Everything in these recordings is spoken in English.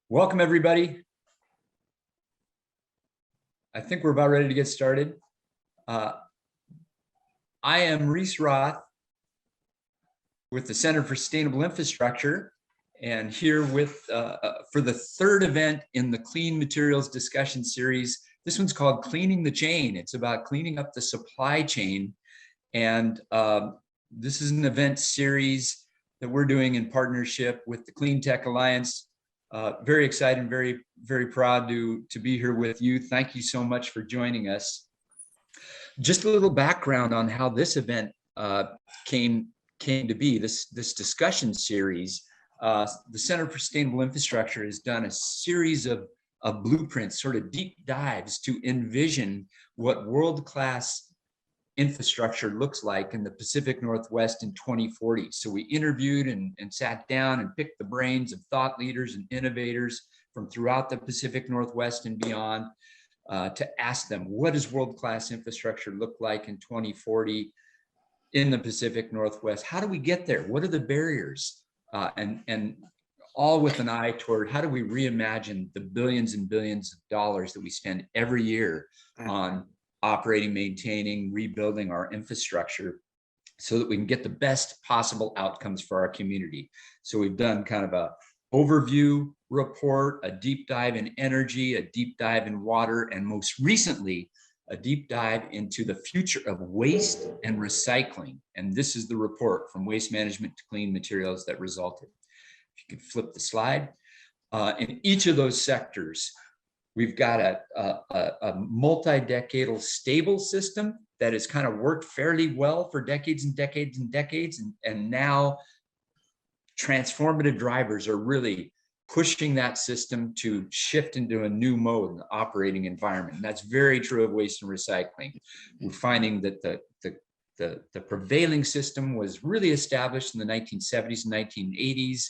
Welcome, everybody. I think we're about ready to get started. I am Reese Roth with the Center for Sustainable Infrastructure, and here with for the third event in the Clean Materials Discussion Series. This one's called Cleaning the Chain. It's about cleaning up the supply chain. And this is an event series that we're doing in partnership with the Clean Tech Alliance. Very excited and very proud to be here with you. Thank you so much for joining us. Just a little background on how this event came to be. This discussion series, the Center for Sustainable Infrastructure has done a series of blueprints, sort of deep dives to envision what world-class infrastructure looks like in the Pacific Northwest in 2040. So we interviewed and sat down and picked the brains of thought leaders and innovators from throughout the Pacific Northwest and beyond to ask them, what does world-class infrastructure look like in 2040 in the Pacific Northwest? How do we get there? What are the barriers? And all with an eye toward how do we reimagine the billions and billions of dollars that we spend every year on operating, maintaining, rebuilding our infrastructure so that we can get the best possible outcomes for our community. So we've done kind of a overview report, a deep dive in energy, a deep dive in water, and most recently, a deep dive into the future of waste and recycling. And this is the report from Waste Management to Clean Materials that resulted. If you could flip the slide. In each of those sectors, we've got a multi-decadal stable system that has kind of worked fairly well for decades and decades and decades. And now transformative drivers are really pushing that system to shift into a new mode in the operating environment. And that's very true of waste and recycling. We're finding that the prevailing system was really established in the 1970s and 1980s.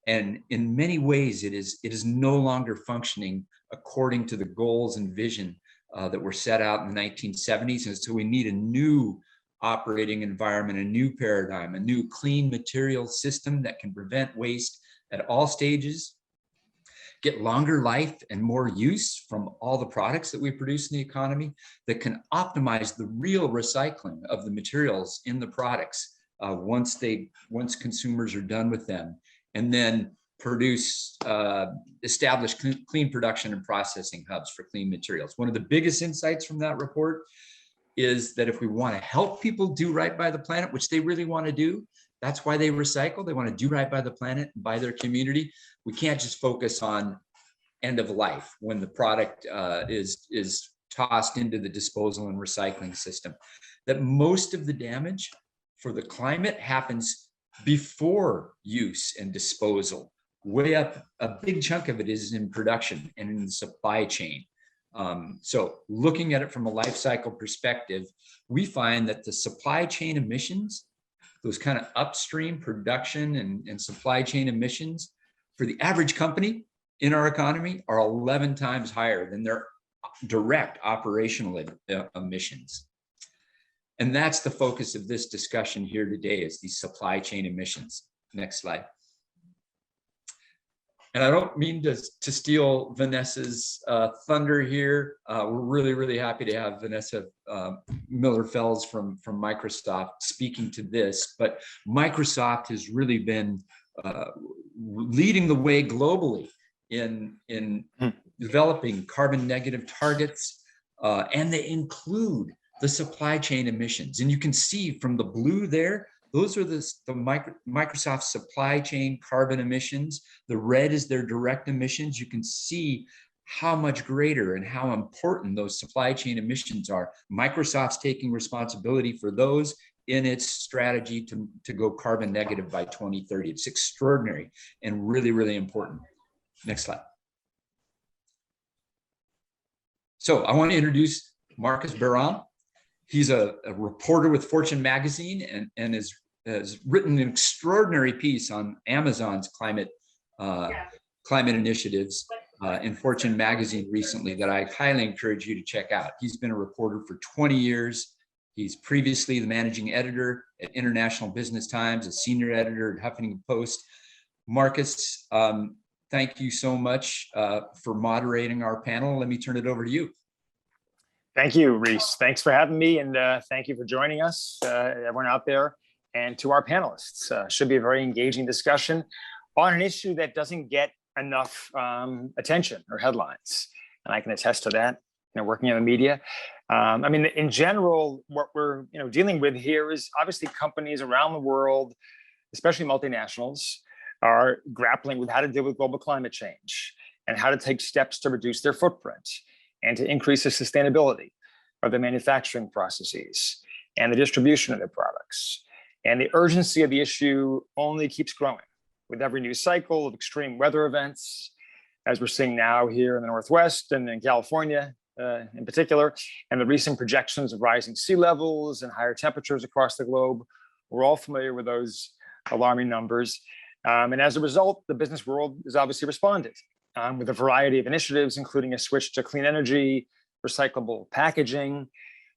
And in many ways, it is no longer functioning according to the goals and vision that were set out in the 1970s. And so we need a new operating environment, a new paradigm, a new clean material system that can prevent waste at all stages, get longer life and more use from all the products that we produce in the economy, that can optimize the real recycling of the materials in the products once consumers are done with them, and then establish clean production and processing hubs for clean materials. One of the biggest insights from that report is that if we want to help people do right by the planet, which they really want to do, that's why they recycle. They want to do right by the planet and by their community. We can't just focus on end of life when the product is tossed into the disposal and recycling system. That most of the damage for the climate happens before use and disposal. Way up, a big chunk of it is in production and in the supply chain. So looking at it from a life cycle perspective, we find that the supply chain emissions, those kind of upstream production and supply chain emissions for the average company in our economy are 11 times higher than their direct operational emissions. And that's the focus of this discussion here today, is these supply chain emissions. Next slide. And I don't mean to steal Vanessa's thunder here. We're really happy to have Vanessa Miller-Fells from Microsoft speaking to this. But Microsoft has really been leading the way globally in developing carbon negative targets, and they include the supply chain emissions. And you can see from the blue there, those are the Microsoft supply chain carbon emissions. The red is their direct emissions. You can see how much greater and how important those supply chain emissions are. Microsoft's taking responsibility for those in its strategy to go carbon negative by 2030. It's extraordinary and really important. Next slide. So I want to introduce Marcus Barron. He's a reporter with Fortune magazine and has written an extraordinary piece on Amazon's climate initiatives in Fortune magazine recently that I highly encourage you to check out. He's been a reporter for 20 years. He's previously the managing editor at International Business Times, a senior editor at Huffington Post. Marcus, thank you so much for moderating our panel. Let me turn it over to you. Thank you, Reese. Thanks for having me, and thank you for joining us, everyone out there, and to our panelists. Should be a very engaging discussion on an issue that doesn't get enough attention or headlines, and I can attest to that. Working in the media. I mean, in general, what we're dealing with here is obviously companies around the world, especially multinationals, are grappling with how to deal with global climate change and how to take steps to reduce their footprint and to increase the sustainability of their manufacturing processes and the distribution of their products. And the urgency of the issue only keeps growing with every new cycle of extreme weather events, as we're seeing now here in the Northwest and in California in particular, and the recent projections of rising sea levels and higher temperatures across the globe. We're all familiar with those alarming numbers. And as a result, the business world has obviously responded with a variety of initiatives, including a switch to clean energy, recyclable packaging.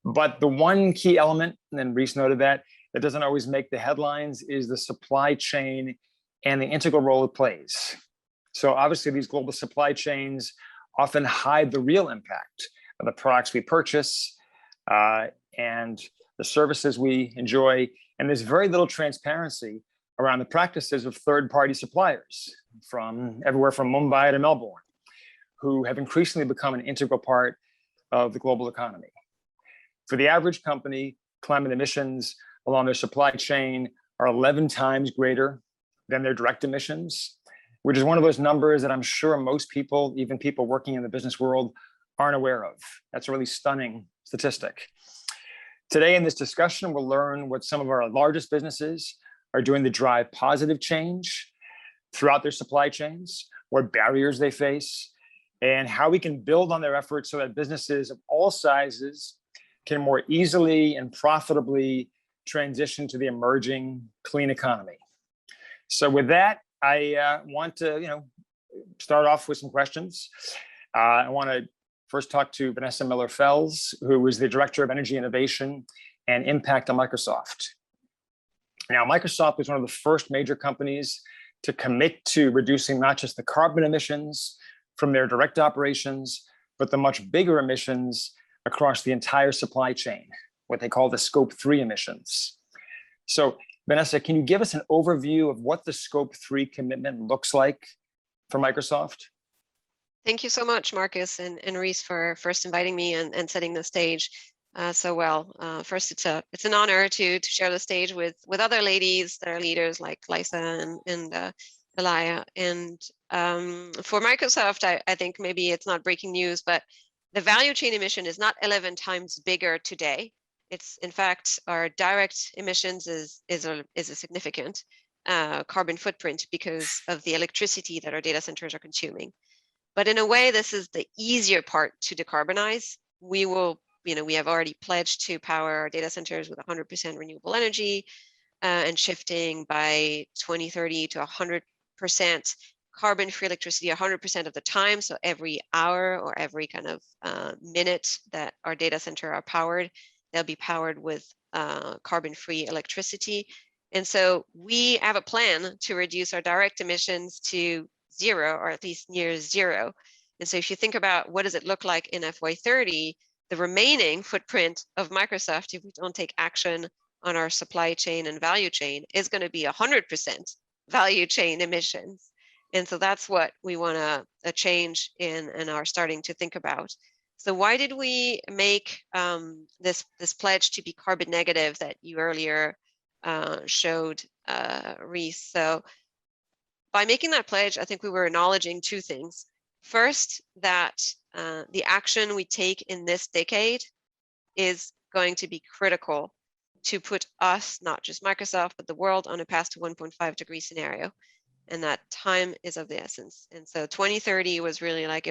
But the one key element, and then Reese noted that doesn't always make the headlines, is the supply chain and the integral role it plays. So obviously these global supply chains often hide the real impact of the products we purchase and the services we enjoy. And there's very little transparency around the practices of third-party suppliers from everywhere from Mumbai to Melbourne, who have increasingly become an integral part of the global economy. For the average company, climate emissions along their supply chain are 11 times greater than their direct emissions, which is one of those numbers that I'm sure most people, even people working in the business world, aren't aware of. That's a really stunning statistic. Today in this discussion, we'll learn what some of our largest businesses are doing to drive positive change throughout their supply chains, what barriers they face, and how we can build on their efforts so that businesses of all sizes can more easily and profitably transition to the emerging clean economy. So with that, I want to start off with some questions. I want to first talk to Vanessa Miller-Fells, who is the Director of Energy Innovation and Impact at Microsoft. Now, Microsoft was one of the first major companies to commit to reducing not just the carbon emissions from their direct operations, but the much bigger emissions across the entire supply chain, what they call the Scope 3 emissions. So, Vanessa, can you give us an overview of what the Scope 3 commitment looks like for Microsoft? Thank you so much, Marcus and Reese, for first inviting me and setting the stage so well. First, it's an honor to share the stage with other ladies that are leaders like Lisa and Elia. And for Microsoft, I think maybe it's not breaking news, but the value chain emission is not 11 times bigger today. It's, in fact, our direct emissions is a significant carbon footprint because of the electricity that our data centers are consuming. But in a way, this is the easier part to decarbonize. We will, we have already pledged to power our data centers with 100% renewable energy and shifting by 2030 to 100% carbon-free electricity 100% of the time. So every hour or every kind of minute that our data center are powered, they'll be powered with carbon-free electricity. And so we have a plan to reduce our direct emissions to zero, or at least near zero. And so if you think about what does it look like in FY30, the remaining footprint of Microsoft, if we don't take action on our supply chain and value chain, is going to be 100% value chain emissions. And so that's what we want to change in and are starting to think about. So why did we make this pledge to be carbon negative that you earlier showed, Reese? So by making that pledge, I think we were acknowledging two things. First, that the action we take in this decade is going to be critical to put us, not just Microsoft, but the world on a path to 1.5 degree scenario. And that time is of the essence. And so 2030 was really like,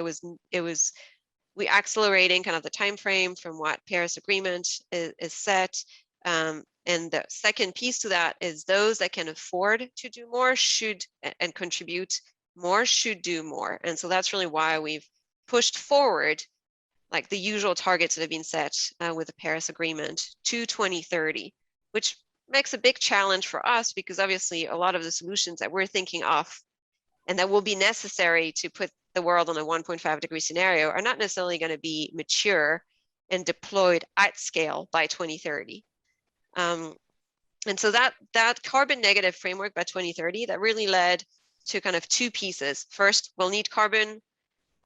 we accelerating kind of the time frame from what Paris Agreement is set. And the second piece to that is those that can afford to do more should and contribute more should do more. And so that's really why we've pushed forward like the usual targets that have been set with the Paris Agreement to 2030, which makes a big challenge for us because obviously a lot of the solutions that we're thinking of and that will be necessary to put the world on a 1.5 degree scenario are not necessarily going to be mature and deployed at scale by 2030. And so that carbon negative framework by 2030, that really led to kind of two pieces. First, we'll need carbon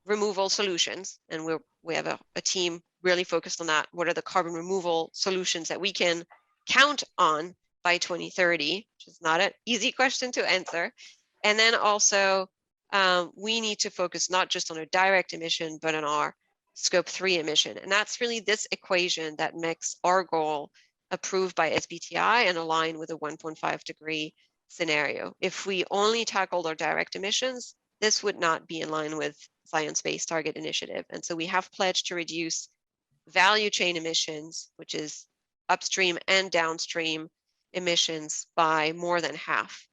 removal solutions, and we have a team really focused on that. What are the carbon removal solutions that we can count on by 2030, which is not an easy question to answer. And then also, we need to focus not just on our direct emission, but on our scope 3 emission. And that's really this equation that makes our goal approved by SBTi and align with a 1.5 degree scenario. If we only tackled our direct emissions, this would not be in line with Science-Based Target Initiative. And so we have pledged to reduce value chain emissions, which is upstream and downstream emissions, by more than half.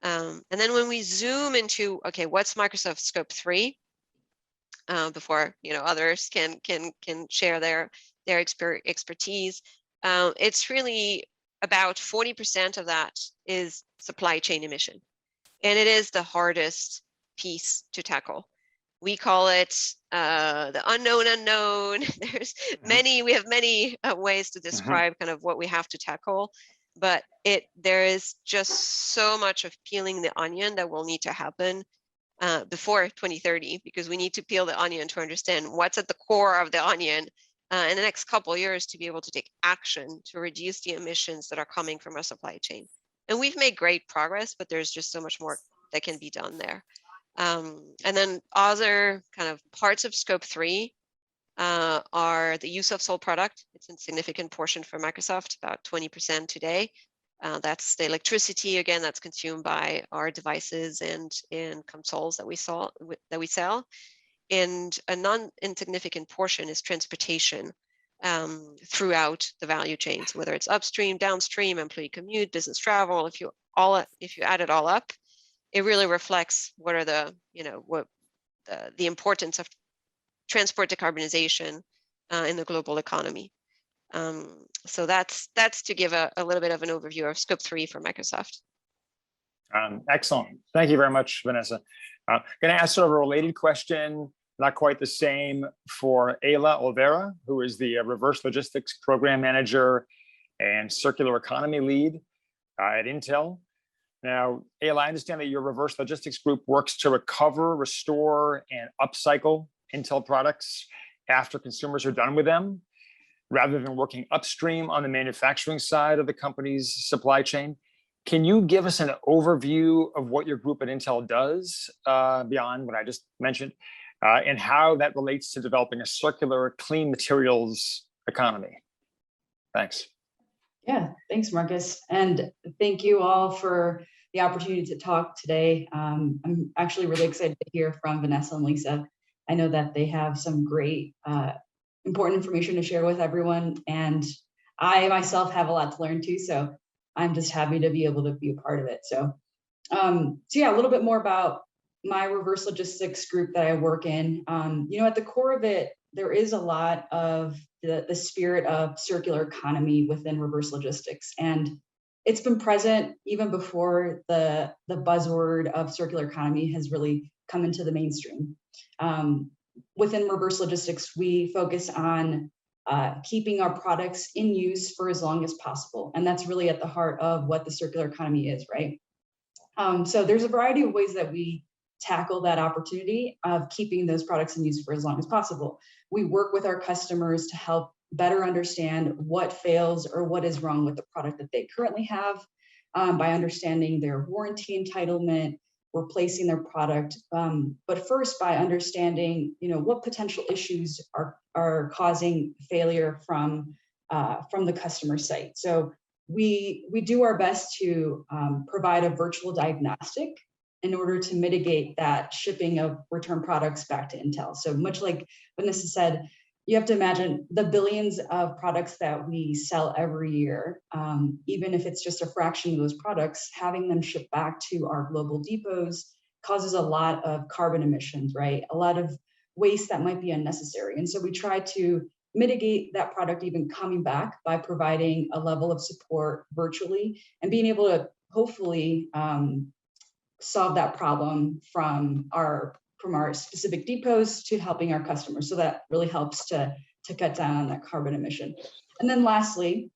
And then when we zoom into, okay, what's Microsoft's scope 3, before others can share their expertise, it's really about 40% of that is supply chain emission. And it is the hardest piece to tackle. We call it the unknown unknown. We have many ways to describe kind of what we have to tackle, but there is just so much of peeling the onion that will need to happen before 2030, because we need to peel the onion to understand what's at the core of the onion in the next couple of years to be able to take action to reduce the emissions that are coming from our supply chain. And we've made great progress, but there's just so much more that can be done there. And then other kind of parts of scope 3 are the use of sold product. It's a significant portion for Microsoft, about 20% today. That's the electricity, again, that's consumed by our devices and consoles that we sell. And a non-insignificant portion is transportation throughout the value chains, whether it's upstream, downstream, employee commute, business travel. If you add it all up, it really reflects what are the importance of transport decarbonization in the global economy. So that's to give a little bit of an overview of scope 3 for Microsoft. Excellent. Thank you very much, Vanessa. I'm going to ask sort of a related question, not quite the same, for Ayla Olvera, who is the Reverse Logistics Program Manager and Circular Economy Lead at Intel. Now, Ayla, I understand that your Reverse Logistics group works to recover, restore, and upcycle Intel products after consumers are done with them, rather than working upstream on the manufacturing side of the company's supply chain. Can you give us an overview of what your group at Intel does beyond what I just mentioned, and how that relates to developing a circular, clean materials economy? Thanks. Yeah, thanks, Marcus. And thank you all for the opportunity to talk today. I'm actually really excited to hear from Vanessa and Lisa. I know that they have some great, important information to share with everyone. And I myself have a lot to learn too. So I'm just happy to be able to be a part of it. So yeah, a little bit more about my reverse logistics group that I work in. At the core of it, there is a lot of the spirit of circular economy within reverse logistics. And it's been present even before the buzzword of circular economy has really come into the mainstream. Within reverse logistics, we focus on keeping our products in use for as long as possible. And that's really at the heart of what the circular economy is, right? So there's a variety of ways that we tackle that opportunity of keeping those products in use for as long as possible. We work with our customers to help better understand what fails or what is wrong with the product that they currently have, by understanding their warranty entitlement, replacing their product, but first by understanding, what potential issues are causing failure from the customer site. So we do our best to provide a virtual diagnostic in order to mitigate that shipping of return products back to Intel. So much like Vanessa said, you have to imagine the billions of products that we sell every year, even if it's just a fraction of those products, having them shipped back to our global depots causes a lot of carbon emissions, right? A lot of waste that might be unnecessary. And so we try to mitigate that product even coming back by providing a level of support virtually and being able to hopefully solve that problem from our specific depots to helping our customers. So that really helps to cut down on that carbon emission. And then lastly,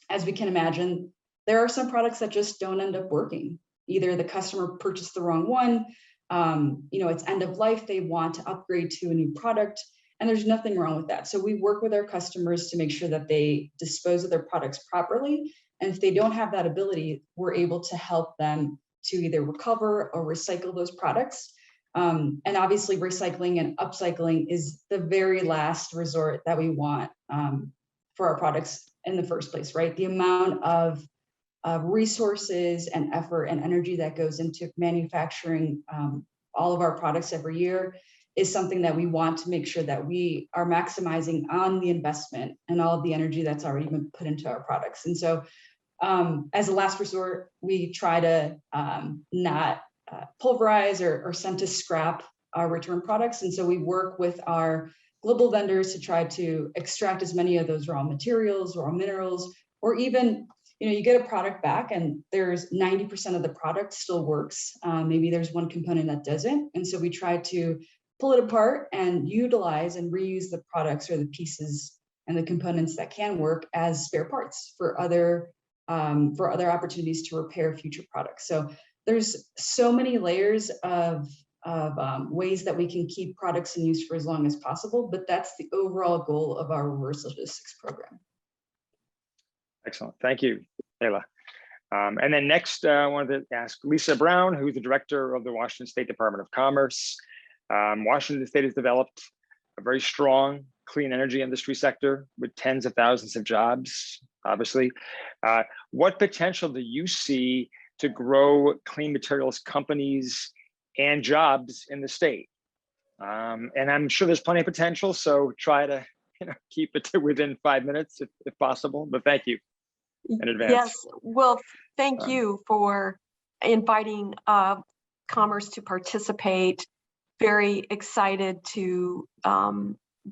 as we can imagine, there are some products that just don't end up working. Either the customer purchased the wrong one, it's end of life, they want to upgrade to a new product, and there's nothing wrong with that. So we work with our customers to make sure that they dispose of their products properly. And if they don't have that ability, we're able to help them to either recover or recycle those products. And obviously recycling and upcycling is the very last resort that we want for our products in the first place, right? The amount of resources and effort and energy that goes into manufacturing all of our products every year is something that we want to make sure that we are maximizing on the investment and all of the energy that's already been put into our products. And so as a last resort, we try to not pulverize or send to scrap our return products. And so we work with our global vendors to try to extract as many of those raw materials, raw minerals, or even, you get a product back and there's 90% of the product still works. Maybe there's one component that doesn't. And so we try to pull it apart and utilize and reuse the products or the pieces and the components that can work as spare parts for other opportunities to repair future products. So there's so many layers of ways that we can keep products in use for as long as possible, but that's the overall goal of our reverse logistics program. Excellent. Thank you, Ayla. And then next, I wanted to ask Lisa Brown, who's the director of the Washington State Department of Commerce. Washington State has developed a very strong clean energy industry sector with tens of thousands of jobs, obviously. What potential do you see to grow clean materials companies and jobs in the state? And I'm sure there's plenty of potential, so try to keep it to within 5 minutes if possible, but thank you in advance. Yes, well, thank you for inviting Commerce to participate. Very excited to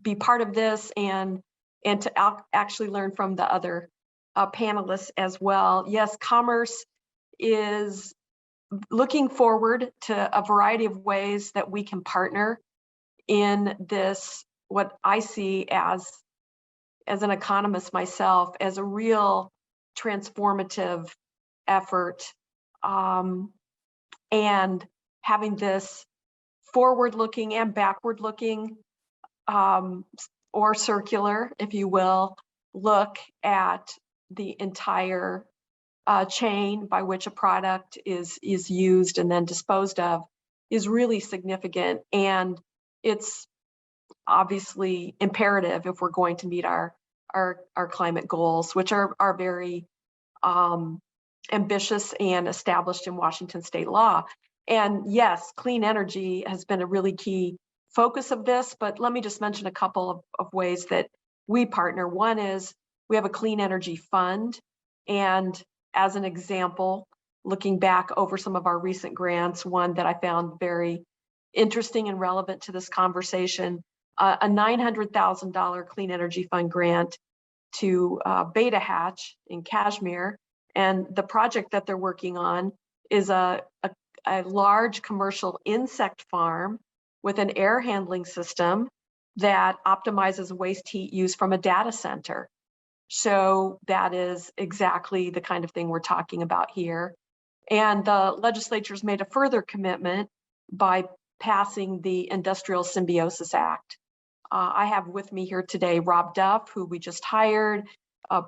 be part of this and to actually learn from the other panelists as well. Yes, Commerce is looking forward to a variety of ways that we can partner in this, what I see as an economist myself, as a real transformative effort, and having this forward-looking and backward-looking, or circular, if you will, look at the entire chain by which a product is used and then disposed of is really significant. And it's obviously imperative if we're going to meet our climate goals, which are very ambitious and established in Washington state law. And yes, clean energy has been a really key focus of this, but let me just mention a couple of ways that we partner. One is we have a clean energy fund. And as an example, looking back over some of our recent grants, one that I found very interesting and relevant to this conversation, a $900,000 clean energy fund grant to Beta Hatch in Kashmir. And the project that they're working on is a large commercial insect farm with an air handling system that optimizes waste heat use from a data center. So that is exactly the kind of thing we're talking about here. And the legislature's made a further commitment by passing the Industrial Symbiosis Act. I have with me here today Rob Duff, who we just hired,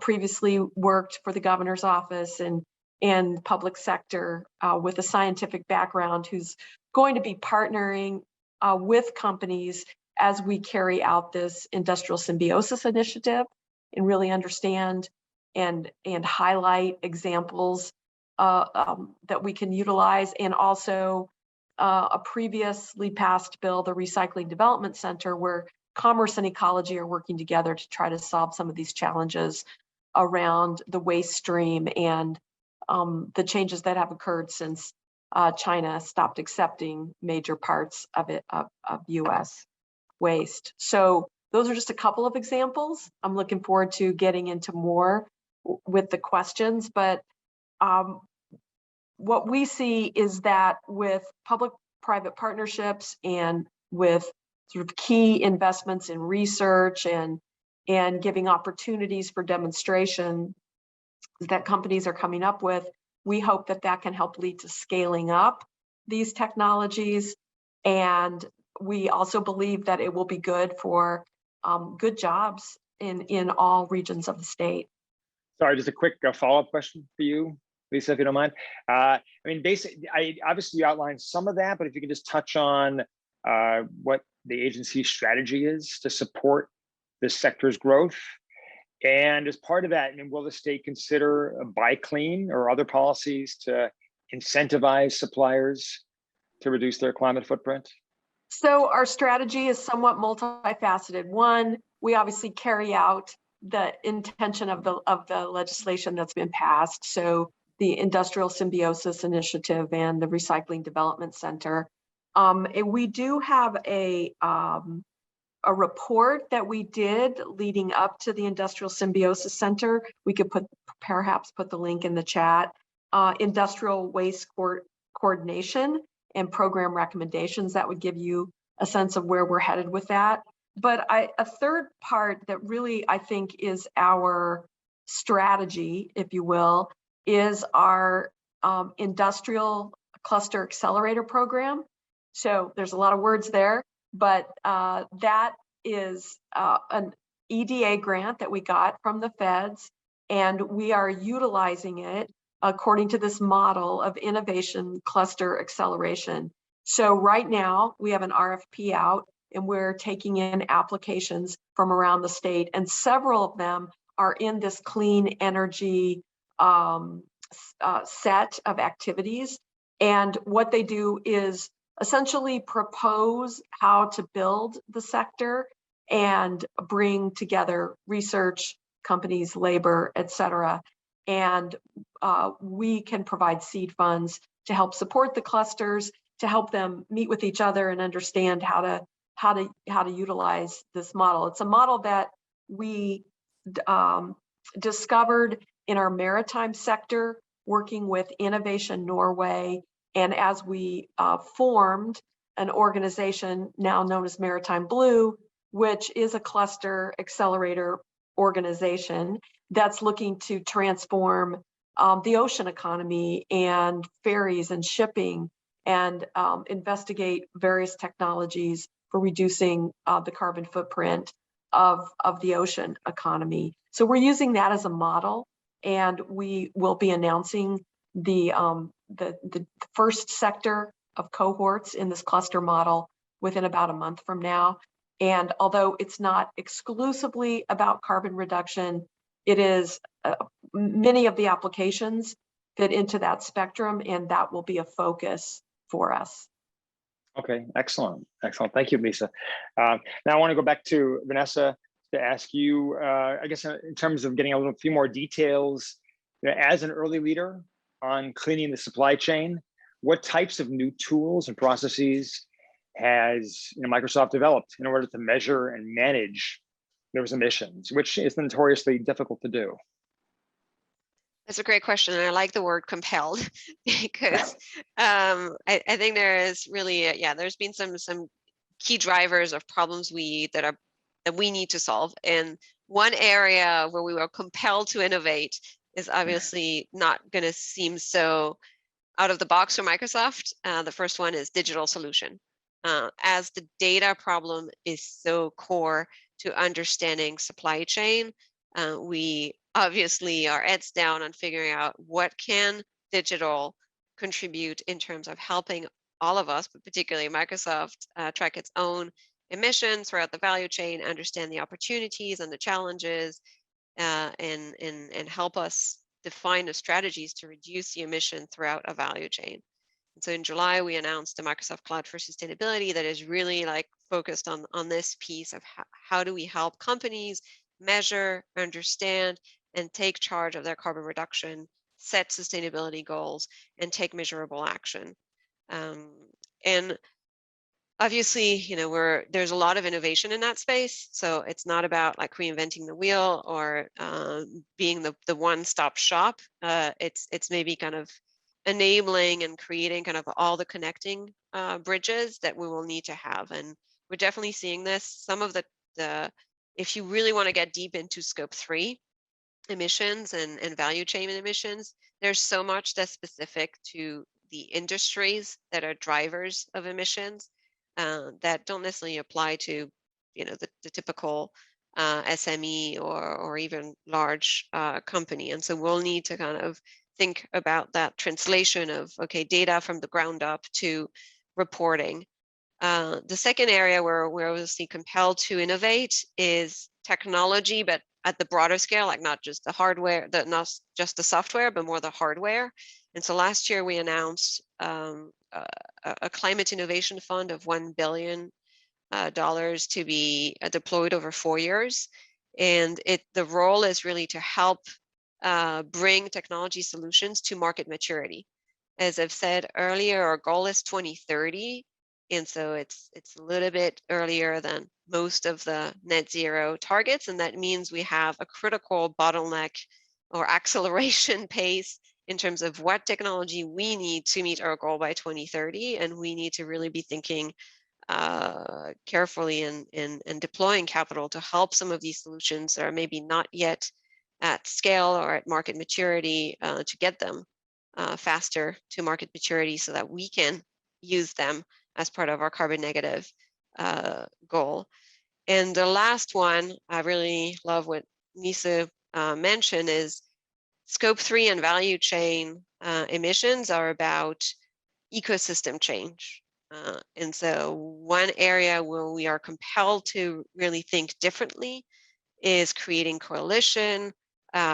previously worked for the governor's office and public sector with a scientific background, who's going to be partnering with companies as we carry out this industrial symbiosis initiative and really understand and highlight examples that we can utilize, and also a previously passed bill, the Recycling Development Center, where Commerce and ecology are working together to try to solve some of these challenges around the waste stream and the changes that have occurred since China stopped accepting major parts of US waste. So those are just a couple of examples. I'm looking forward to getting into more with the questions, but what we see is that with public-private partnerships and with sort of key investments in research and giving opportunities for demonstration that companies are coming up with, we hope that that can help lead to scaling up these technologies. And we also believe that it will be good for good jobs in all regions of the state. Sorry, just a quick follow-up question for you, Lisa, if you don't mind. I mean, basically, obviously you outlined some of that, but if you could just touch on what the agency's strategy is to support this sector's growth. And as part of that, I mean, will the state consider Buy Clean or other policies to incentivize suppliers to reduce their climate footprint? So our strategy is somewhat multifaceted. One, we obviously carry out the intention of the legislation that's been passed. So the Industrial Symbiosis Initiative and the Recycling Development Center. And we do have a report that we did leading up to the Industrial Symbiosis Center. We could perhaps put the link in the chat. Industrial Waste Coordination and Program Recommendations, that would give you a sense of where we're headed with that. But a third part that really I think is our strategy, if you will, is our Industrial Cluster Accelerator Program. So there's a lot of words there, but that is an EDA grant that we got from the feds, and we are utilizing it according to this model of innovation cluster acceleration. So right now we have an RFP out and we're taking in applications from around the state, and several of them are in this clean energy set of activities. And what they do is essentially propose how to build the sector and bring together research, companies, labor, et cetera. And we can provide seed funds to help support the clusters, to help them meet with each other and understand how to utilize this model. It's a model that we discovered in our maritime sector, working with Innovation Norway. And as we formed an organization now known as Maritime Blue, which is a cluster accelerator organization that's looking to transform the ocean economy and ferries and shipping, and investigate various technologies for reducing the carbon footprint of the ocean economy. So we're using that as a model, and we will be announcing the first sector of cohorts in this cluster model within about a month from now. And although it's not exclusively about carbon reduction, it is many of the applications fit into that spectrum, and that will be a focus for us. Okay, excellent. Thank you, Lisa. Now I want to go back to Vanessa to ask you, I guess in terms of getting a few more details, as an early leader on cleaning the supply chain, what types of new tools and processes has Microsoft developed in order to measure and manage those emissions, which is notoriously difficult to do? That's a great question, and I like the word compelled because I think there is really there's been some key drivers of problems that we need to solve, and one area where we were compelled to innovate is obviously not going to seem so out of the box for Microsoft. The first one is digital solution. As the data problem is so core to understanding supply chain, we obviously are heads down on figuring out what can digital contribute in terms of helping all of us, but particularly Microsoft, track its own emissions throughout the value chain, understand the opportunities and the challenges, and help us define the strategies to reduce the emission throughout a value chain. And so in July, we announced the Microsoft Cloud for Sustainability that is really focused on this piece of how do we help companies measure, understand, and take charge of their carbon reduction, set sustainability goals, and take measurable action. And obviously, there's a lot of innovation in that space. So it's not about reinventing the wheel or being the one-stop shop. It's maybe kind of enabling and creating kind of all the connecting bridges that we will need to have. And we're definitely seeing this. Some of the if you really want to get deep into scope 3 emissions and value chain emissions, there's so much that's specific to the industries that are drivers of emissions that don't necessarily apply to, the typical SME or even large company. And so we'll need to kind of think about that translation of, okay, data from the ground up to reporting. The second area where we're obviously compelled to innovate is technology, but at the broader scale, like not just the hardware, not just the software, but more the hardware. And so last year we announced a climate innovation fund of $1 billion to be deployed over 4 years. And the role is really to help bring technology solutions to market maturity. As I've said earlier, our goal is 2030. And so it's a little bit earlier than most of the net zero targets. And that means we have a critical bottleneck or acceleration pace in terms of what technology we need to meet our goal by 2030. And we need to really be thinking carefully and deploying capital to help some of these solutions that are maybe not yet at scale or at market maturity to get them faster to market maturity so that we can use them as part of our carbon negative goal. And the last one, I really love what Nisa mentioned, is scope 3 and value chain emissions are about ecosystem change. And so one area where we are compelled to really think differently is creating coalition,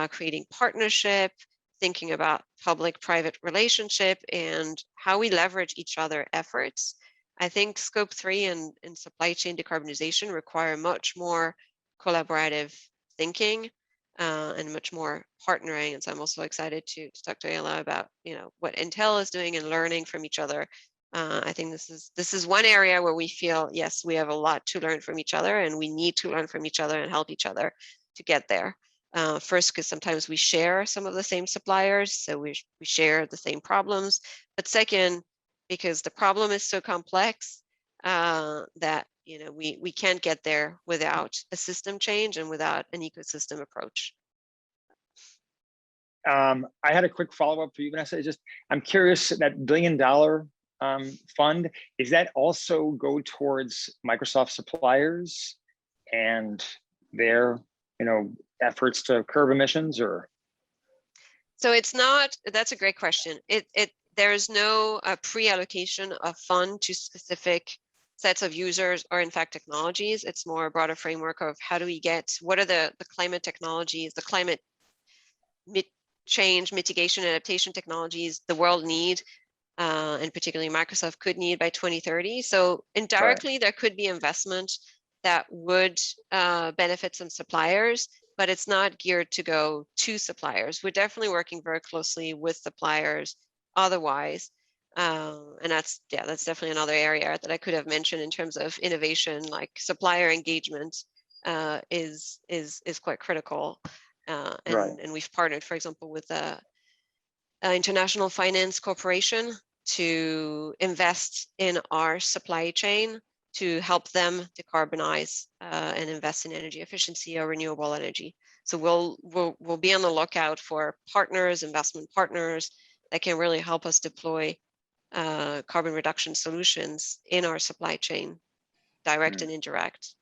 creating partnership, thinking about public-private relationship and how we leverage each other efforts. I think scope 3 and supply chain decarbonization require much more collaborative thinking and much more partnering. And so I'm also excited to talk to Ayla about what Intel is doing and learning from each other. I think this is one area where we feel, yes, we have a lot to learn from each other, and we need to learn from each other and help each other to get there. First, because sometimes we share some of the same suppliers, so we share the same problems. But second, because the problem is so complex that we can't get there without a system change and without an ecosystem approach. I had a quick follow-up for you, Vanessa. I'm curious, that $1 billion fund, is that also go towards Microsoft suppliers and their efforts to curb emissions, or? So it's not, that's a great question. There's no pre-allocation of fund to specific sets of users or in fact technologies. It's more a broader framework of how do we what are the climate technologies, the climate change, mitigation, adaptation technologies the world need, and particularly Microsoft could need by 2030. So indirectly, there could be investment that would benefit some suppliers, but it's not geared to go to suppliers. We're definitely working very closely with suppliers otherwise. And that's definitely another area that I could have mentioned in terms of innovation, like supplier engagement is quite critical. And we've partnered, for example, with the International Finance Corporation to invest in our supply chain to help them decarbonize and invest in energy efficiency or renewable energy. So we'll be on the lookout for partners, investment partners that can really help us deploy carbon reduction solutions in our supply chain, direct and indirect.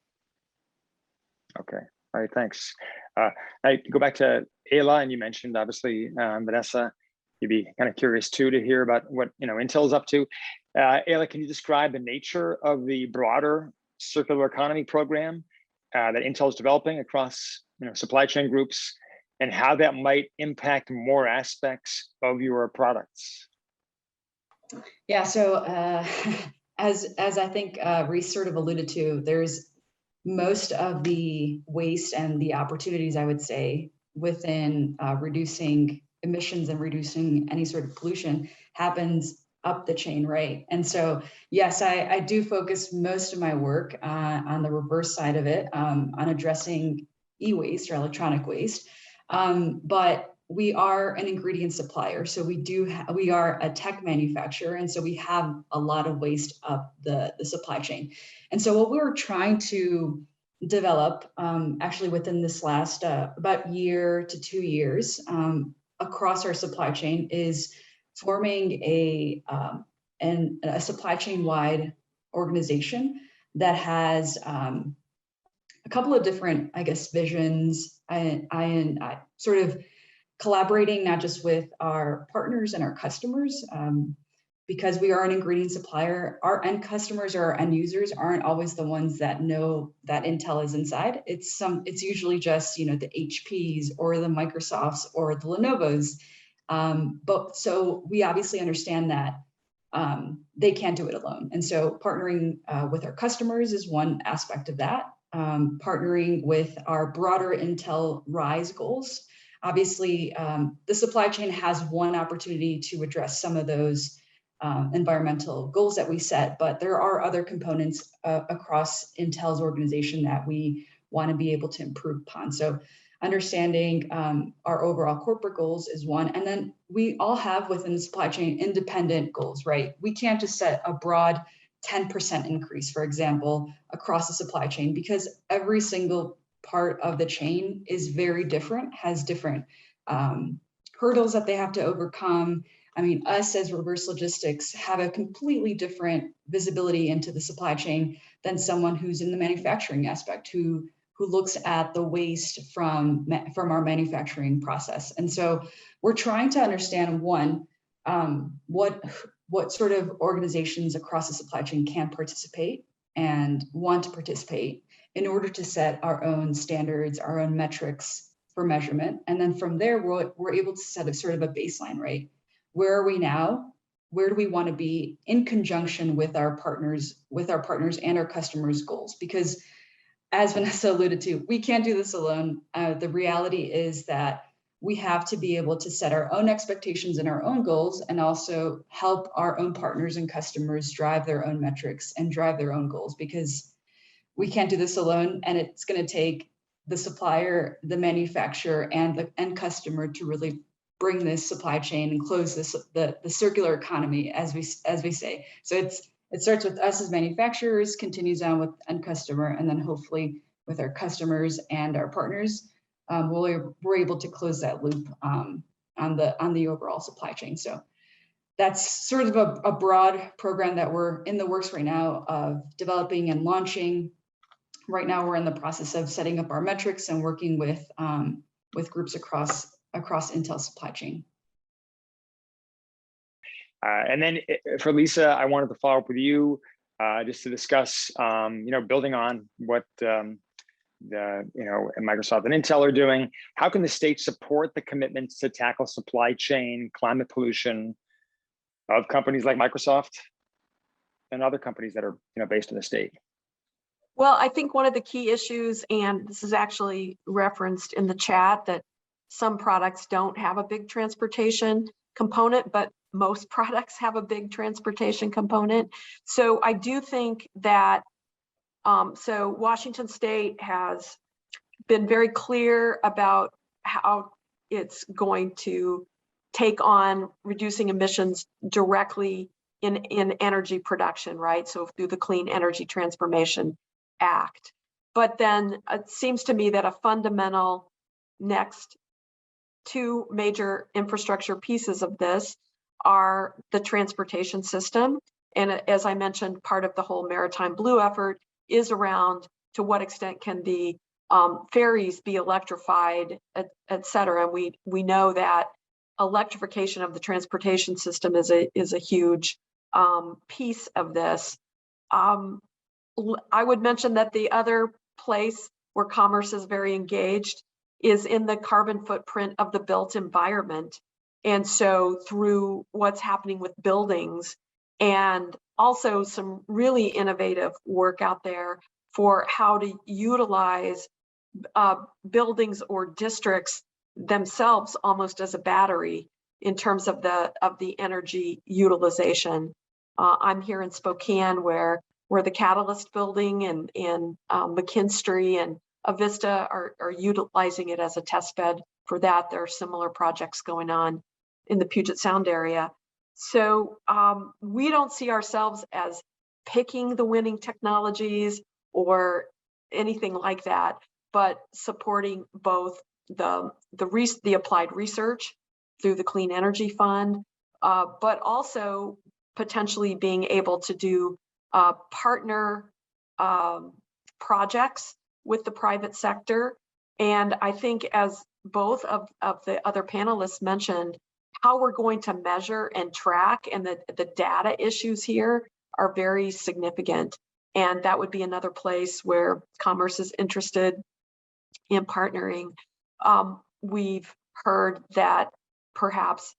Okay, all right, thanks. I go back to Ayla, and you mentioned obviously Vanessa. You'd be kind of curious too to hear about what Intel's up to. Ayla, can you describe the nature of the broader circular economy program that Intel is developing across supply chain groups, and how that might impact more aspects of your products? Yeah, so as I think Reese sort of alluded to, there's most of the waste and the opportunities, I would say, within reducing emissions and reducing any sort of pollution happens up the chain, right? And so, yes, I do focus most of my work on the reverse side of it, on addressing e-waste or electronic waste. But we are an ingredient supplier. So we are a tech manufacturer. And so we have a lot of waste up the supply chain. And so what we were trying to develop actually within this last about year to 2 years across our supply chain is forming a supply chain wide organization that has a couple of different, I guess, visions. I sort of collaborating not just with our partners and our customers, because we are an ingredient supplier. Our end customers or our end users aren't always the ones that know that Intel is inside. It's usually just the HPs or the Microsofts or the Lenovo's. But so we obviously understand that they can't do it alone. And so partnering with our customers is one aspect of that. Partnering with our broader Intel Rise goals. Obviously, the supply chain has one opportunity to address some of those environmental goals that we set, but there are other components across Intel's organization that we want to be able to improve upon. So understanding our overall corporate goals is one. And then we all have within the supply chain independent goals, right? We can't just set a broad 10% increase, for example, across the supply chain, because every single part of the chain is very different, has different hurdles that they have to overcome. I mean, us as reverse logistics have a completely different visibility into the supply chain than someone who's in the manufacturing aspect, who looks at the waste from our manufacturing process. And so we're trying to understand, one, what sort of organizations across the supply chain can participate and want to participate in order to set our own standards, our own metrics for measurement. And then from there, we're able to set a sort of a baseline, right? Where are we now? Where do we want to be in conjunction with our partners and our customers' goals? Because as Vanessa alluded to, we can't do this alone. The reality is that we have to be able to set our own expectations and our own goals, and also help our own partners and customers drive their own metrics and drive their own goals, because we can't do this alone. And it's going to take the supplier, the manufacturer, and the end customer to really bring this supply chain and close the circular economy, as we say. So it starts with us as manufacturers, continues on with end customer, and then hopefully with our customers and our partners, we're able to close that loop on the overall supply chain. So that's sort of a broad program that we're in the works right now of developing and launching. Right now, we're in the process of setting up our metrics and working with groups across Intel supply chain. And then for Lisa, I wanted to follow up with you just to discuss, building on what Microsoft and Intel are doing. How can the state support the commitments to tackle supply chain climate pollution of companies like Microsoft and other companies that are based in the state? Well, I think one of the key issues, and this is actually referenced in the chat, that some products don't have a big transportation component, but most products have a big transportation component. So I do think that, so Washington State has been very clear about how it's going to take on reducing emissions directly in energy production, right? So through the Clean Energy Transformation Act. But then it seems to me that a fundamental next two major infrastructure pieces of this are the transportation system. And as I mentioned, part of the whole Maritime Blue effort is around to what extent can the ferries be electrified, et cetera. And we know that electrification of the transportation system is a huge piece of this. I would mention that the other place where commerce is very engaged is in the carbon footprint of the built environment. And so through what's happening with buildings, and also some really innovative work out there for how to utilize buildings or districts themselves almost as a battery in terms of the energy utilization. I'm here in Spokane, where the Catalyst building and McKinstry and Avista are utilizing it as a test bed for that. There are similar projects going on in the Puget Sound area. So we don't see ourselves as picking the winning technologies or anything like that, but supporting both the applied research through the Clean Energy Fund, but also potentially being able to do partner projects with the private sector. And I think, as both of the other panelists mentioned, how we're going to measure and track and the data issues here are very significant. And that would be another place where Commerce is interested in partnering. We've heard that perhaps,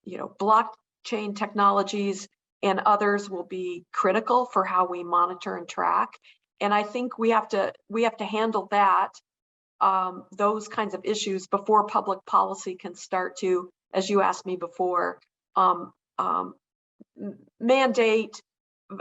blockchain technologies and others will be critical for how we monitor and track. And I think we have to handle that, those kinds of issues before public policy can start to, as you asked me before, mandate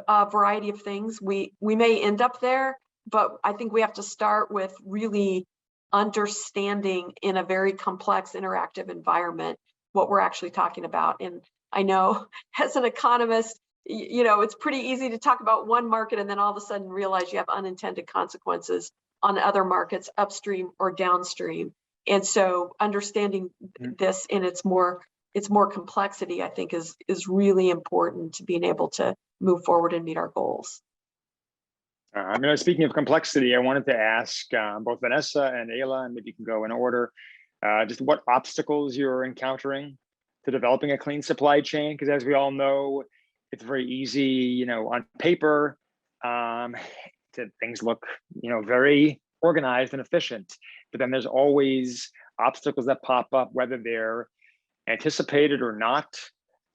a variety of things. We may end up there, but I think we have to start with really understanding in a very complex interactive environment what we're actually talking about. And I know as an economist, it's pretty easy to talk about one market and then all of a sudden realize you have unintended consequences on other markets upstream or downstream. And so understanding this in its more complexity, I think is really important to being able to move forward and meet our goals. Speaking of complexity, I wanted to ask both Vanessa and Ayla, and maybe you can go in order, just what obstacles you're encountering to developing a clean supply chain. Because as we all know, it's very easy, on paper, things look, very organized and efficient, but then there's always obstacles that pop up, whether they're anticipated or not,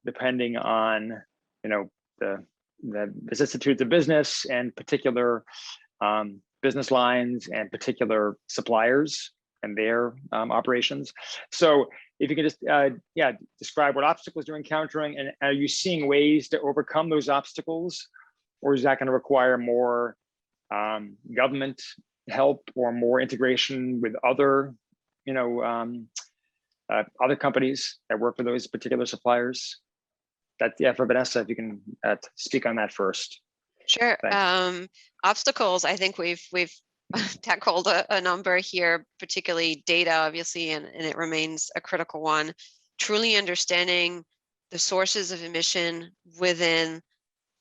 depending on, the vicissitudes of business and particular business lines and particular suppliers and their operations. So if you could just, describe what obstacles you're encountering, and are you seeing ways to overcome those obstacles, or is that going to require more government help or more integration with other, other companies that work for those particular suppliers? For Vanessa, if you can speak on that first. Sure. Obstacles, I think we've tackled a number here, particularly data, obviously, and it remains a critical one. Truly understanding the sources of emission within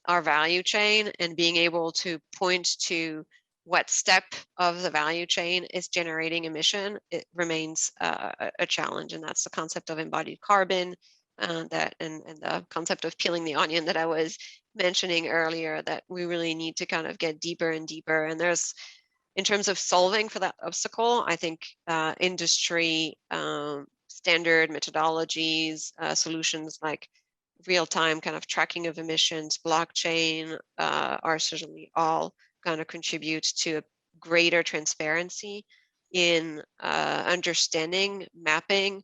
our value chain and being able to point to what step of the value chain is generating emission, it remains a challenge. And that's the concept of embodied carbon, and the concept of peeling the onion that I was mentioning earlier, that we really need to kind of get deeper and deeper. And there's, in terms of solving for that obstacle, I think industry standard methodologies, solutions like real-time kind of tracking of emissions, blockchain are certainly all going to contribute to a greater transparency in understanding, mapping,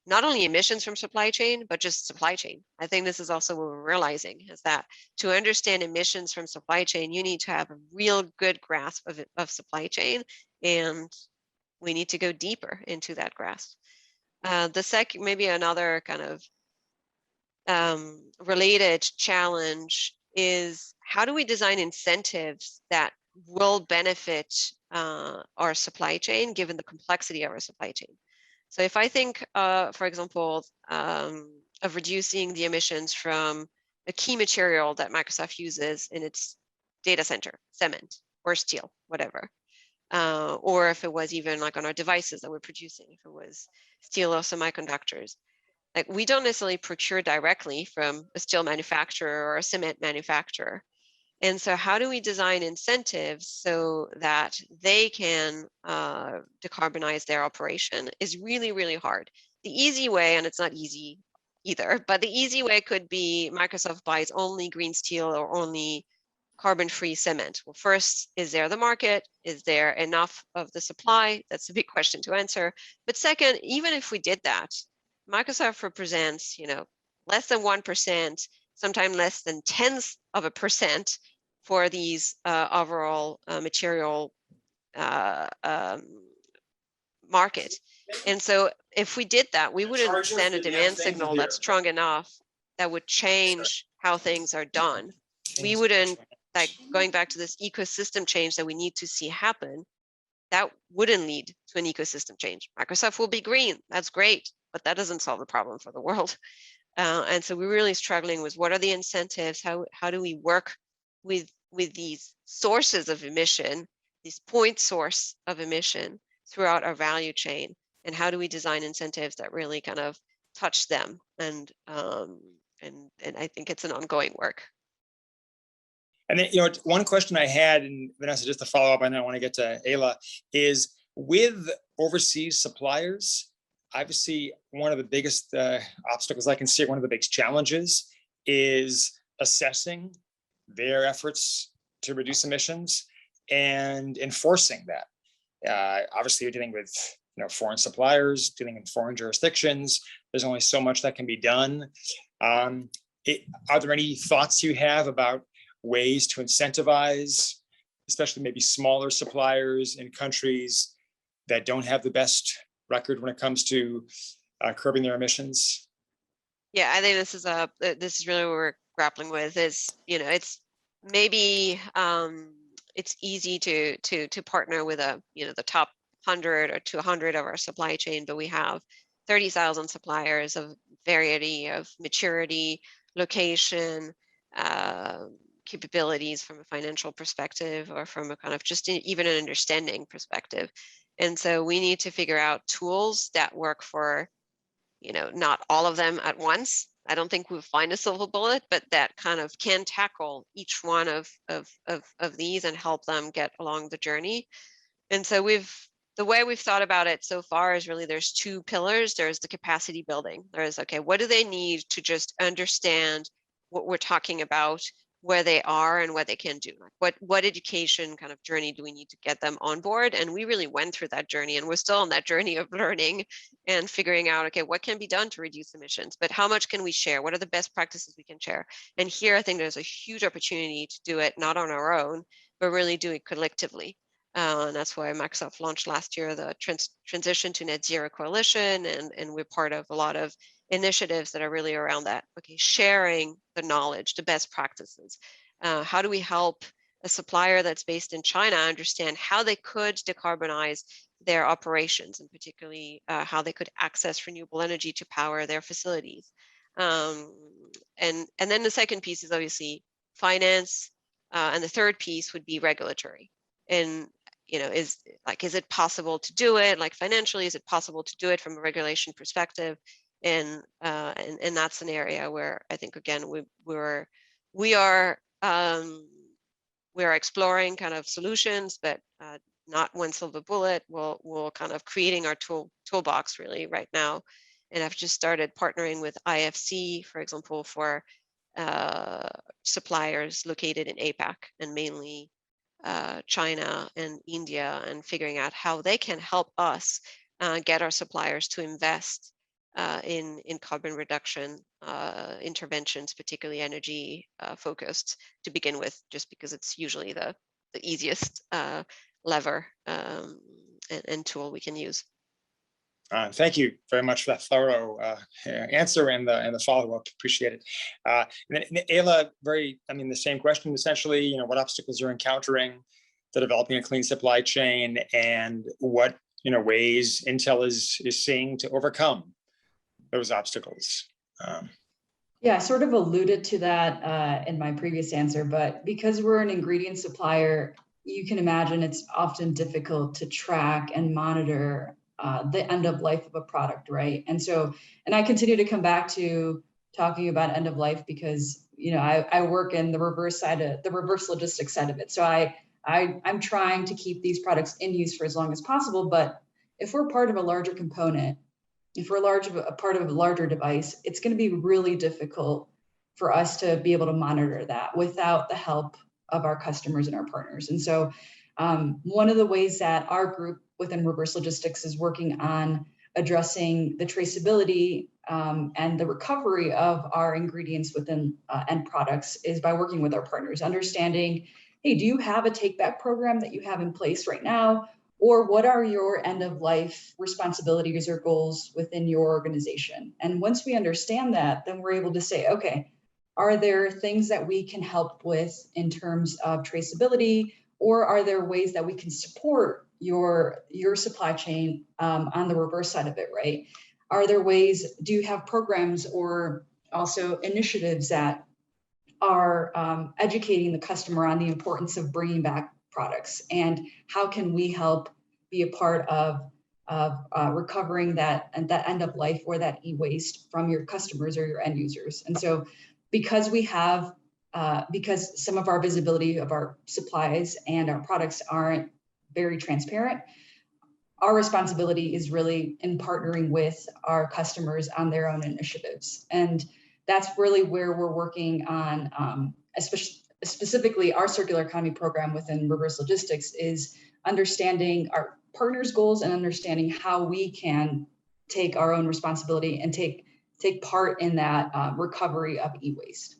not only emissions from supply chain, but just supply chain. I think this is also what we're realizing, is that to understand emissions from supply chain, you need to have a real good grasp of supply chain, and we need to go deeper into that grasp. The second, maybe another kind of related challenge is, how do we design incentives that will benefit our supply chain, given the complexity of our supply chain? So if I think, for example, of reducing the emissions from a key material that Microsoft uses in its data center, cement or steel, whatever, or if it was even like on our devices that we're producing, if it was steel or semiconductors, like we don't necessarily procure directly from a steel manufacturer or a cement manufacturer. And so how do we design incentives so that they can decarbonize their operation is really, really hard. The easy way, and it's not easy either, but the easy way could be Microsoft buys only green steel or only carbon-free cement. Well, first, is there the market? Is there enough of the supply? That's a big question to answer. But second, even if we did that, Microsoft represents, less than 1%, sometimes less than tenths of a percent for these overall material market. And so if we did that, we wouldn't send a demand signal that's strong enough that would change how things are done. We wouldn't, like going back to this ecosystem change that we need to see happen, that wouldn't lead to an ecosystem change. Microsoft will be green, that's great, but that doesn't solve the problem for the world. And so we're really struggling with what are the incentives, how do we work with these sources of emission, these point source of emission throughout our value chain, and how do we design incentives that really kind of touch them? And I think it's an ongoing work. And then, one question I had, and Vanessa, just to follow up, and I want to get to Ayla, is with overseas suppliers, obviously one of the biggest obstacles I can see, one of the biggest challenges is assessing their efforts to reduce emissions and enforcing that. Obviously, you're dealing with foreign suppliers, dealing in foreign jurisdictions. There's only so much that can be done. Are there any thoughts you have about ways to incentivize, especially maybe smaller suppliers in countries that don't have the best record when it comes to curbing their emissions? Yeah, I think this is really what we're grappling with. Is it's maybe it's easy to partner with the top 100 or 200 of our supply chain, but we have 30,000 suppliers of variety of maturity, location, capabilities from a financial perspective, or from a kind of just even an understanding perspective. And so we need to figure out tools that work for, not all of them at once. I don't think we'll find a silver bullet, but that kind of can tackle each one of these and help them get along the journey. And so the way we've thought about it so far is really there's two pillars. There's the capacity building. There's, okay, what do they need to just understand what we're talking about, where they are and what they can do? Like what education kind of journey do we need to get them on board? And we really went through that journey, and we're still on that journey of learning and figuring out, okay, what can be done to reduce emissions, but how much can we share? What are the best practices we can share? And here I think there's a huge opportunity to do it not on our own, but really do it collectively. And that's why Microsoft launched last year the Transition to Net Zero Coalition, and we're part of a lot of initiatives that are really around that. Okay, sharing the knowledge, the best practices. How do we help a supplier that's based in China understand how they could decarbonize their operations, and particularly how they could access renewable energy to power their facilities? And then the second piece is obviously finance, and the third piece would be regulatory. And is it possible to do it? Like financially, is it possible to do it from a regulation perspective? And that's an area where I think, again, we are exploring kind of solutions, but not one silver bullet. We'll kind of creating our toolbox really right now. And I've just started partnering with IFC, for example, for suppliers located in APAC, and mainly China and India, and figuring out how they can help us get our suppliers to invest in carbon reduction interventions, particularly energy focused to begin with, just because it's usually the easiest lever and tool we can use. Thank you very much for that thorough answer and the follow-up. Appreciate it. And then Ayla, the same question essentially. What obstacles you're encountering to developing a clean supply chain, and what ways Intel is seeing to overcome those obstacles. Yeah, I sort of alluded to that in my previous answer, but because we're an ingredient supplier, you can imagine it's often difficult to track and monitor the end of life of a product, right? And I continue to come back to talking about end of life because I work in the reverse logistics side of it. So I'm trying to keep these products in use for as long as possible. But if we're part of a larger component, if we're a part of a larger device, it's going to be really difficult for us to be able to monitor that without the help of our customers and our partners. And so one of the ways that our group within reverse logistics is working on addressing the traceability and the recovery of our ingredients within end products is by working with our partners, understanding, hey, do you have a take back program that you have in place right now? Or what are your end of life responsibilities or goals within your organization? And once we understand that, then we're able to say, okay, are there things that we can help with in terms of traceability, or are there ways that we can support your supply chain on the reverse side of it, right? Are there ways, do you have programs or also initiatives that are educating the customer on the importance of bringing back products, and how can we help be a part of recovering that and that end of life or that e-waste from your customers or your end users? And so because we have because some of our visibility of our supplies and our products aren't very transparent, our responsibility is really in partnering with our customers on their own initiatives. And that's really where we're working on, especially specifically our circular economy program within reverse logistics, is understanding our partners' goals and understanding how we can take our own responsibility and take part in that recovery of e-waste.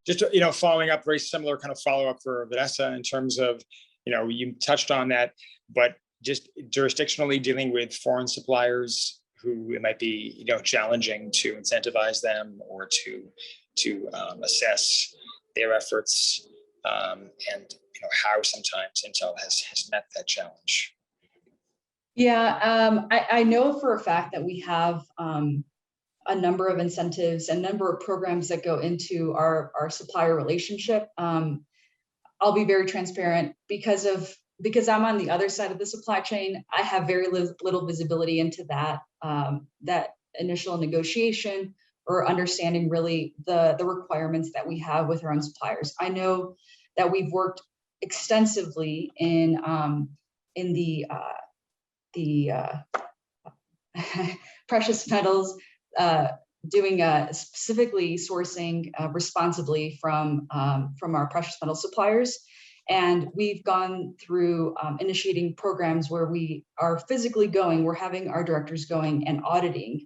Just, following up, very similar kind of follow up for Vanessa in terms of, you touched on that, but just jurisdictionally dealing with foreign suppliers who it might be, challenging to incentivize them or to assess their efforts, and how sometimes Intel has met that challenge. Yeah, I know for a fact that we have a number of incentives, a number of programs that go into our supplier relationship. I'll be very transparent because I'm on the other side of the supply chain. I have very little visibility into that that initial negotiation or understanding really the requirements that we have with our own suppliers. I know that we've worked extensively in the precious metals, doing specifically sourcing responsibly from our precious metal suppliers. And we've gone through initiating programs where we are physically going, we're having our directors going and auditing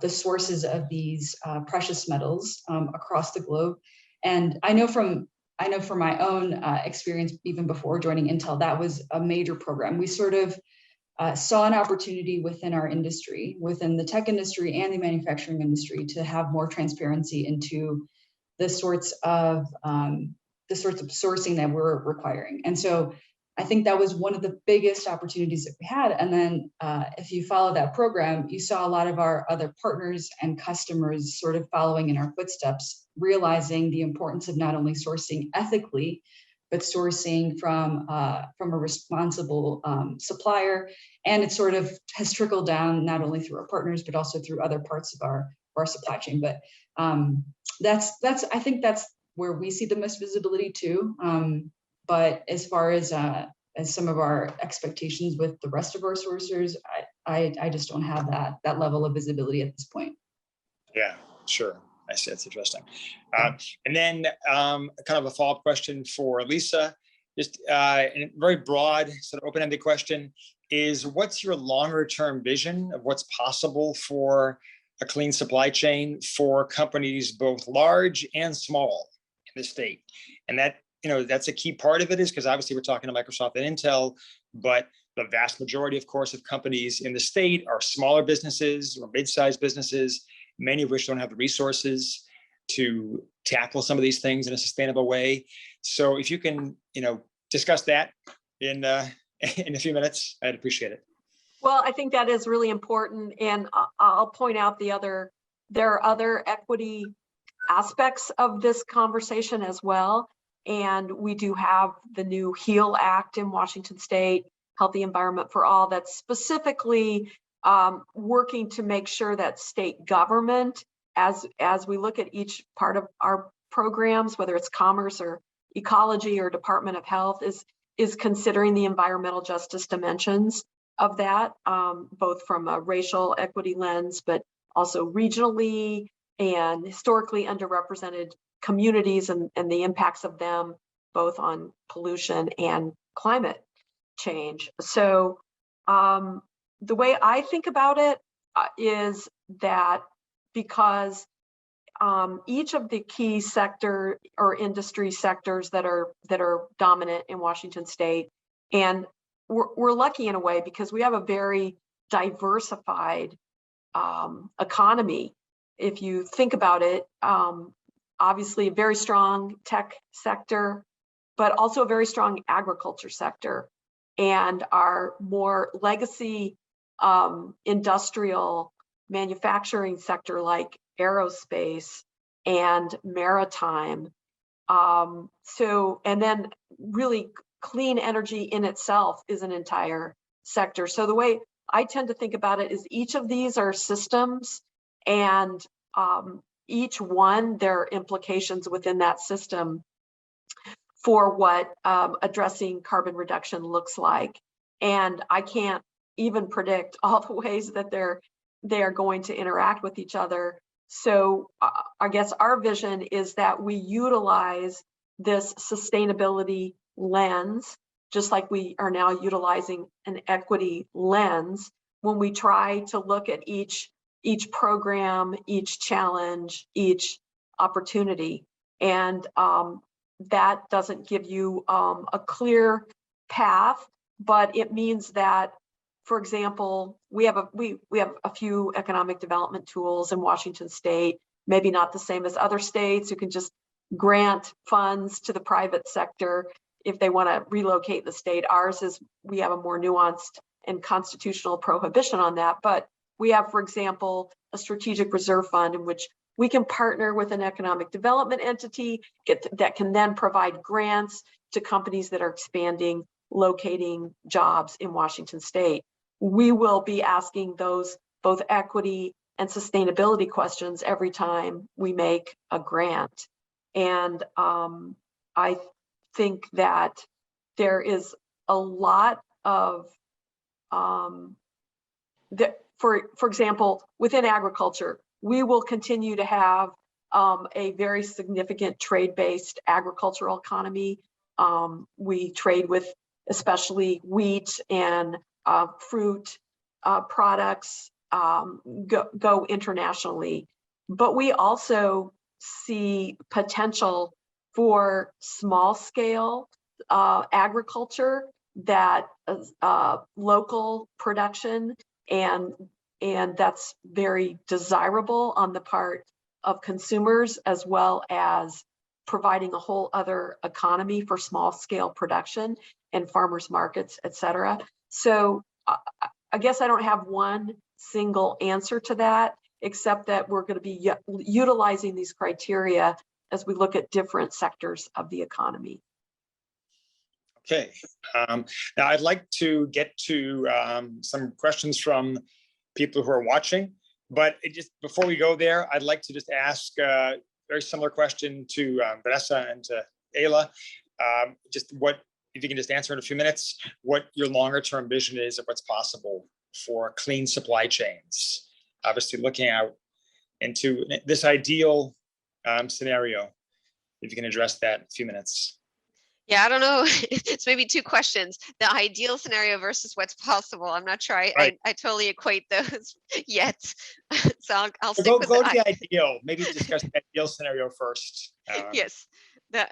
the sources of these precious metals across the globe. And I know from my own experience, even before joining Intel, that was a major program. We sort of saw an opportunity within our industry, within the tech industry and the manufacturing industry, to have more transparency into the sorts of sourcing that we're requiring. And so I think that was one of the biggest opportunities that we had. And then if you follow that program, you saw a lot of our other partners and customers sort of following in our footsteps, realizing the importance of not only sourcing ethically, but sourcing from a responsible supplier. And it sort of has trickled down not only through our partners, but also through other parts of our supply chain. But I think that's where we see the most visibility too. But as far as some of our expectations with the rest of our sourcers, I just don't have that level of visibility at this point. Yeah, sure. I see. That's interesting. And then kind of a follow-up question for Lisa, just a very broad, sort of open-ended question is, what's your longer-term vision of what's possible for a clean supply chain for companies both large and small in the state? And that, that's a key part of it, is because obviously we're talking to Microsoft and Intel, but the vast majority, of course, of companies in the state are smaller businesses or mid-sized businesses, many of which don't have the resources to tackle some of these things in a sustainable way. So if you can, discuss that in a few minutes, I'd appreciate it. Well, I think that is really important. And I'll point out there are other equity aspects of this conversation as well. And we do have the new HEAL Act in Washington State, Healthy Environment for All, that's specifically working to make sure that state government, as we look at each part of our programs, whether it's commerce or ecology or Department of Health, is considering the environmental justice dimensions of that, both from a racial equity lens, but also regionally and historically underrepresented communities and the impacts of them, both on pollution and climate change. So the way I think about it is that because each of the key sector or industry sectors that are dominant in Washington State, and we're lucky in a way because we have a very diversified economy. If you think about it, obviously a very strong tech sector, but also a very strong agriculture sector, and our more legacy industrial manufacturing sector like aerospace and maritime. And then really clean energy in itself is an entire sector. So the way I tend to think about it is each of these are systems, and each one, their implications within that system for what addressing carbon reduction looks like. And I can't even predict all the ways that they are going to interact with each other. So I guess our vision is that we utilize this sustainability lens, just like we are now utilizing an equity lens when we try to look at each program, each challenge, each opportunity. And that doesn't give you a clear path, but it means that, for example, we have a few economic development tools in Washington State, maybe not the same as other states who can just grant funds to the private sector if they want to relocate the state. Ours is, we have a more nuanced and constitutional prohibition on that, but we have, for example, a strategic reserve fund in which we can partner with an economic development entity that can then provide grants to companies that are expanding, locating jobs in Washington State. We will be asking those both equity and sustainability questions every time we make a grant. And I think that there is a lot of, for example, within agriculture, we will continue to have a very significant trade-based agricultural economy. We trade with especially wheat and fruit products, go internationally. But we also see potential for small scale agriculture, that local production, and that's very desirable on the part of consumers, as well as providing a whole other economy for small scale production and farmers markets, et cetera. So I guess I don't have one single answer to that, except that we're going to be utilizing these criteria as we look at different sectors of the economy. Okay, now I'd like to get to some questions from people who are watching, but before we go there, I'd like to just ask a very similar question to Vanessa and to Ayla. Just what, if you can just answer in a few minutes, what your longer term vision is of what's possible for clean supply chains. Obviously looking out into this ideal scenario, if you can address that in a few minutes. Yeah, I don't know. It's maybe two questions. The ideal scenario versus what's possible. I'm not sure I totally equate those yet. So I'll stick with go to the ideal. Maybe discuss the ideal scenario first. Yes.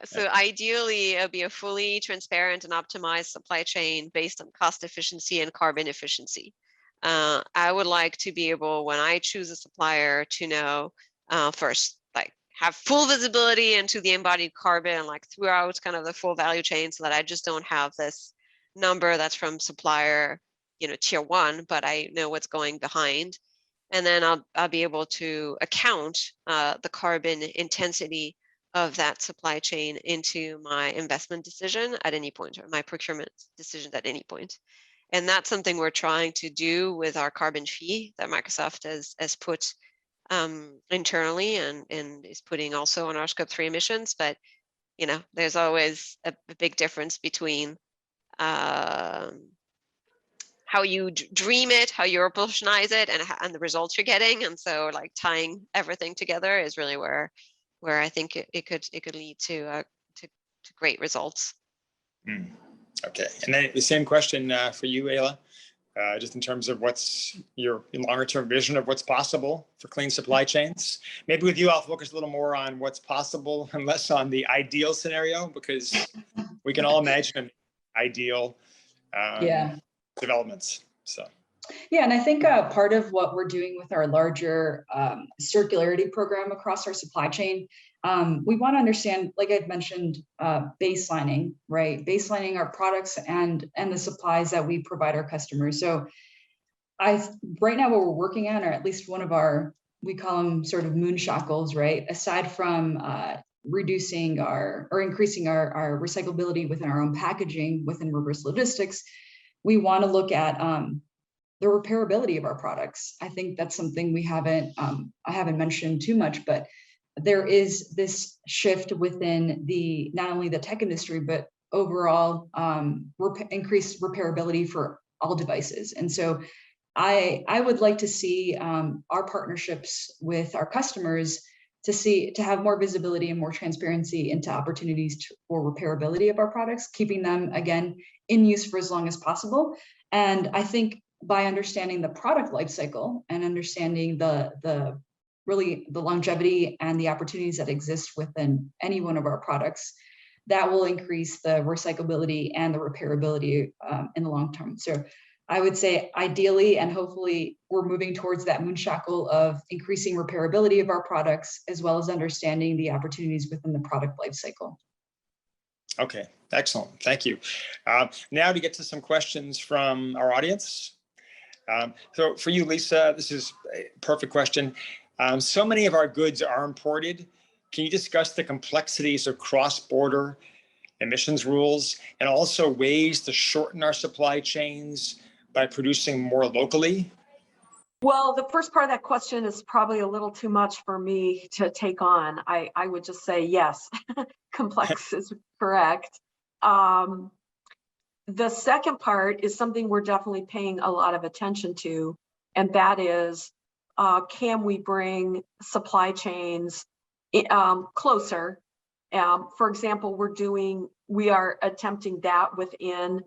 So ideally, it'll be a fully transparent and optimized supply chain based on cost efficiency and carbon efficiency. I would like to be able, when I choose a supplier, to know first, like, have full visibility into the embodied carbon, like throughout kind of the full value chain, so that I just don't have this number that's from supplier, tier one, but I know what's going behind. And then I'll be able to account the carbon intensity of that supply chain into my investment decision at any point, or my procurement decisions at any point. And that's something we're trying to do with our carbon fee that Microsoft has put internally and is putting also on our scope 3 emissions. But there's always a big difference between how you dream it, how you operationalize it, and the results you're getting. And so, like, tying everything together is really where I think it could lead to great results. Okay, and then the same question for you, Ayla. Just in terms of what's your longer term vision of what's possible for clean supply chains. Maybe with you, I'll focus a little more on what's possible and less on the ideal scenario, because we can all imagine an ideal. Yeah. developments. So. Yeah, and I think part of what we're doing with our larger circularity program across our supply chain, we want to understand, like I've mentioned, baselining, right? Baselining our products and the supplies that we provide our customers. So right now what we're working on, or at least one of our, we call them sort of moon shackles, right? Aside from reducing or increasing our recyclability within our own packaging, within reverse logistics, we want to look at the repairability of our products. I think that's something I haven't mentioned too much, but there is this shift within not only the tech industry, but overall increased repairability for all devices. And so I would like to see our partnerships with our customers to have more visibility and more transparency into opportunities for repairability of our products, keeping them, again, in use for as long as possible. And I think by understanding the product life cycle and understanding the longevity and the opportunities that exist within any one of our products, that will increase the recyclability and the repairability in the long term. So I would say ideally, and hopefully we're moving towards that moonshackle of increasing repairability of our products, as well as understanding the opportunities within the product life cycle. Okay, excellent. Thank you. Now to get to some questions from our audience. So for you, Lisa, this is a perfect question. So many of our goods are imported. Can you discuss the complexities of cross-border emissions rules and also ways to shorten our supply chains by producing more locally? Well, the first part of that question is probably a little too much for me to take on. I would just say yes, complex is correct. The second part is something we're definitely paying a lot of attention to, and that is, can we bring supply chains closer? For example, we are attempting that within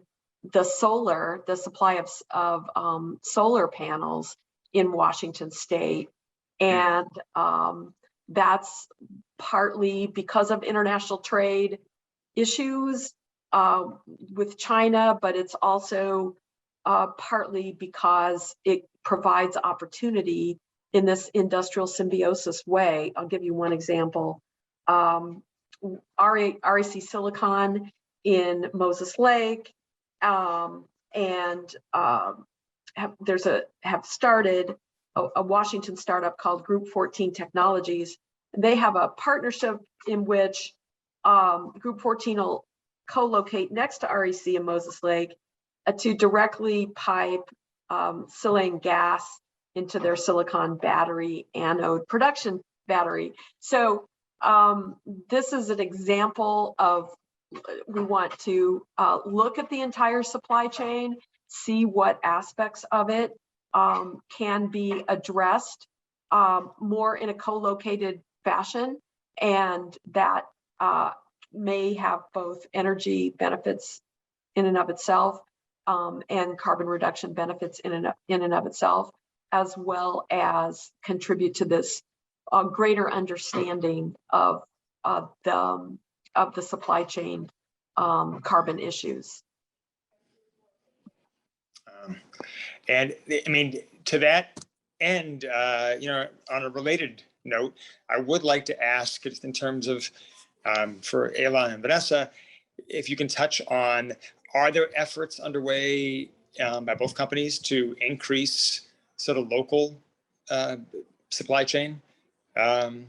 the supply of solar panels in Washington State. And that's partly because of international trade issues with China, but it's also partly because it provides opportunity in this industrial symbiosis way. I'll give you one example. REC Silicon in Moses Lake have started a Washington startup called Group 14 Technologies. They have a partnership in which Group 14 will co-locate next to REC in Moses Lake to directly pipe silane gas into their silicon battery anode production battery. So this is an example of, we want to look at the entire supply chain, see what aspects of it can be addressed more in a co-located fashion, and that may have both energy benefits in and of itself and carbon reduction benefits in and of itself, as well as contribute to this greater understanding of the supply chain carbon issues. And I mean, to that end, on a related note, I would like to ask, just in terms of for Ayla and Vanessa, if you can touch on, are there efforts underway by both companies to increase sort of local supply chain? Rather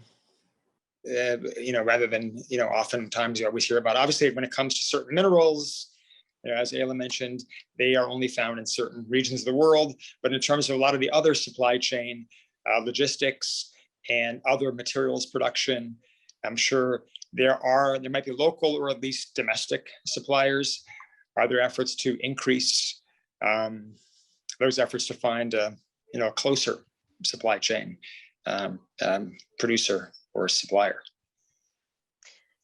than, oftentimes you always hear about, obviously, when it comes to certain minerals, as Ayla mentioned, they are only found in certain regions of the world. But in terms of a lot of the other supply chain, logistics and other materials production, I'm sure there might be local or at least domestic suppliers. Are there efforts to increase those efforts to find a closer supply chain producer or supplier?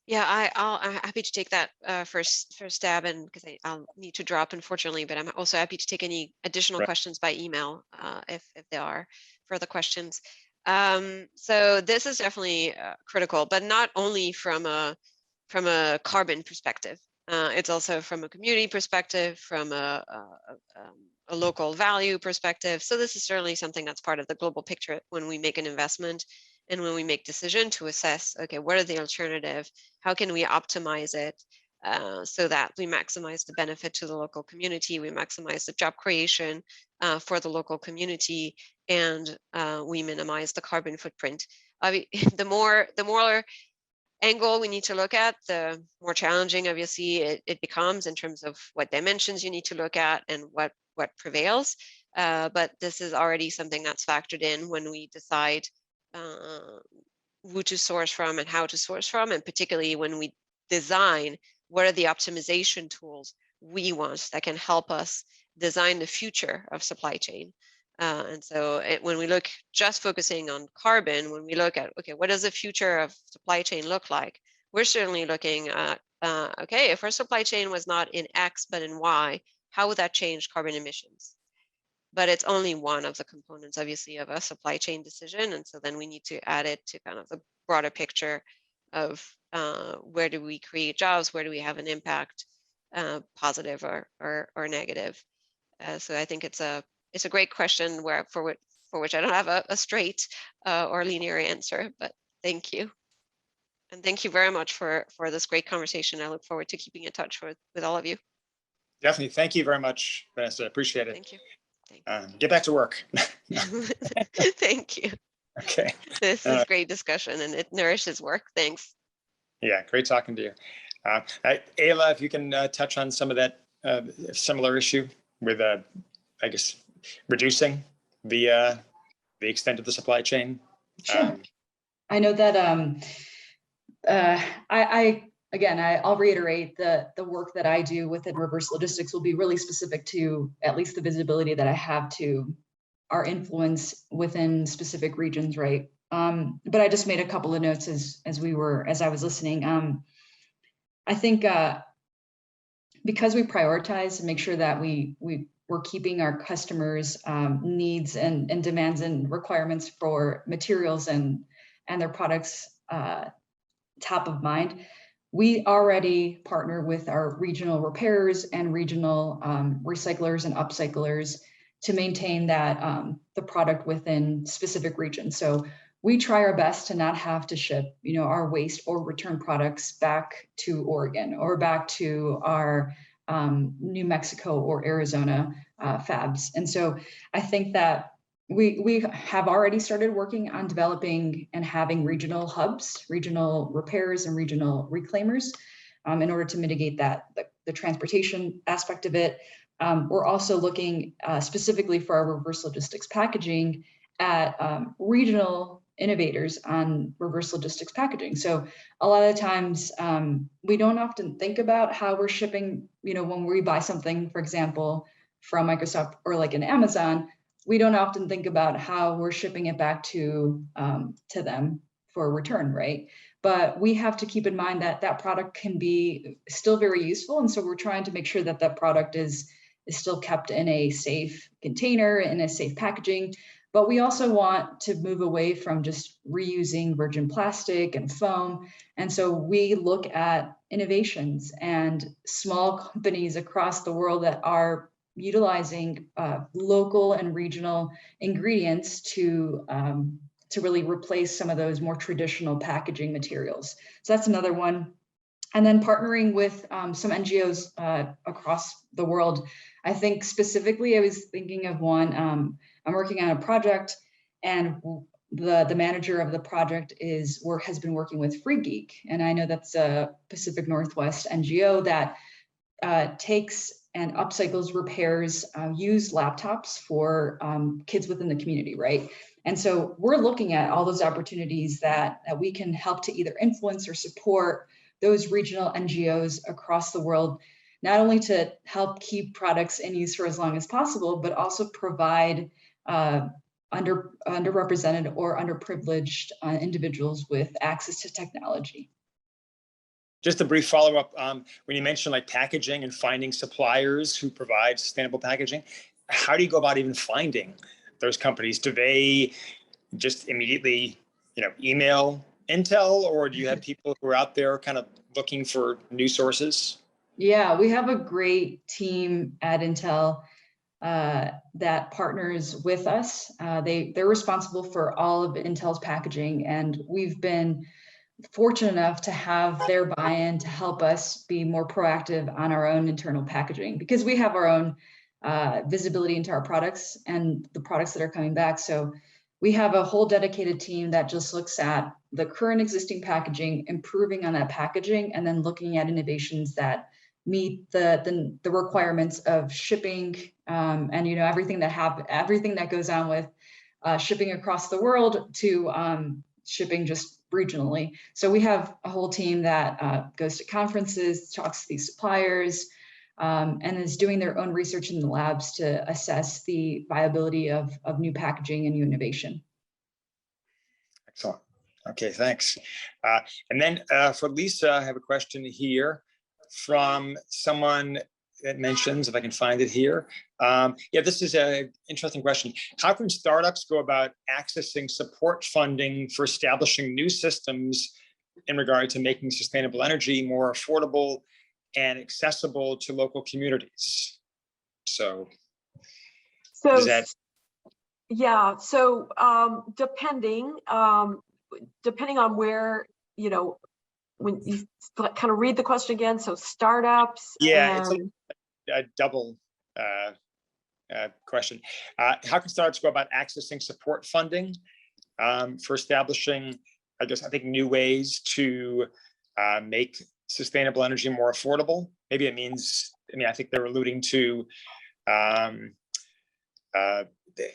Yeah, I'm happy to take that first stab, and because I'll need to drop, unfortunately, but I'm also happy to take any additional questions by email if there are further questions. So this is definitely critical, but not only from a carbon perspective. It's also from a community perspective, from a local value perspective. So this is certainly something that's part of the global picture when we make an investment and when we make decision to assess, okay, what are the alternative? How can we optimize it so that we maximize the benefit to the local community, we maximize the job creation for the local community, and we minimize the carbon footprint. The more angle we need to look at, the more challenging obviously it becomes in terms of what dimensions you need to look at and what prevails. But this is already something that's factored in when we decide who to source from and how to source from, and particularly when we design what are the optimization tools we want that can help us design the future of supply chain. And so when we look just focusing on carbon, when we look at, okay, what does the future of supply chain look like? We're certainly looking at, okay, if our supply chain was not in X, but in Y, how would that change carbon emissions? But it's only one of the components, obviously, of a supply chain decision. And so then we need to add it to kind of the broader picture of where do we create jobs? Where do we have an impact, positive or negative? So I think it's a great question for which I don't have a straight or linear answer, but thank you. And thank you very much for this great conversation. I look forward to keeping in touch with all of you. Definitely. Thank you very much, Vanessa. Appreciate it. Thank you. Get back to work. Thank you. Okay. This is great discussion and it nourishes work. Thanks. Yeah, great talking to you. Ayla, if you can touch on some of that similar issue with, I guess, reducing the extent of the supply chain. Sure. I know that I'll reiterate the work that I do within reverse logistics will be really specific to at least the visibility that I have to our influence within specific regions, right? But I just made a couple of notes as I was listening. I think because we prioritize and make sure that we're keeping our customers' needs and demands and requirements for materials and their products top of mind. We already partner with our regional repairers and regional recyclers and upcyclers to maintain that the product within specific regions. So we try our best to not have to ship, our waste or return products back to Oregon or back to our New Mexico or Arizona fabs. And so I think that we have already started working on developing and having regional hubs, regional repairs and regional reclaimers in order to mitigate the transportation aspect of it. We're also looking specifically for our reverse logistics packaging at regional innovators on reverse logistics packaging. So a lot of the times we don't often think about how we're shipping, when we buy something, for example, from Microsoft or like an Amazon, we don't often think about how we're shipping it back to them for a return, right? But we have to keep in mind that that product can be still very useful. And so we're trying to make sure that that product is still kept in a safe container, in a safe packaging. But we also want to move away from just reusing virgin plastic and foam. And so we look at innovations and small companies across the world that are utilizing local and regional ingredients to really replace some of those more traditional packaging materials. So that's another one. And then partnering with some NGOs across the world. I think specifically, I was thinking of one, I'm working on a project and the manager of the project has been working with Free Geek. And I know that's a Pacific Northwest NGO that takes and upcycles, repairs, used laptops for kids within the community, right? And so we're looking at all those opportunities that we can help to either influence or support those regional NGOs across the world, not only to help keep products in use for as long as possible, but also provide underrepresented or underprivileged individuals with access to technology. Just a brief follow-up. When you mentioned like packaging and finding suppliers who provide sustainable packaging, how do you go about even finding those companies? Do they just immediately, email intel, or do you have people who are out there kind of looking for new sources? Yeah, we have a great team at Intel that partners with us. They're responsible for all of Intel's packaging, and we've been fortunate enough to have their buy-in to help us be more proactive on our own internal packaging, because we have our own visibility into our products and the products that are coming back. So we have a whole dedicated team that just looks at the current existing packaging, improving on that packaging, and then looking at innovations that meet the requirements of shipping, and everything that goes on with shipping across the world to shipping just regionally. So we have a whole team that goes to conferences, talks to these suppliers, and is doing their own research in the labs to assess the viability of new packaging and new innovation. Excellent. Okay, thanks. And then for Lisa, I have a question here from someone that mentions, if I can find it here. Yeah, this is an interesting question. How can startups go about accessing support funding for establishing new systems in regard to making sustainable energy more affordable and accessible to local communities? So is that? Yeah, so depending on where, when you kind of read the question again, so startups. Yeah, it's a double question. How can startups go about accessing support funding for establishing, I think, new ways to make sustainable energy more affordable? Maybe it means, I think they're alluding to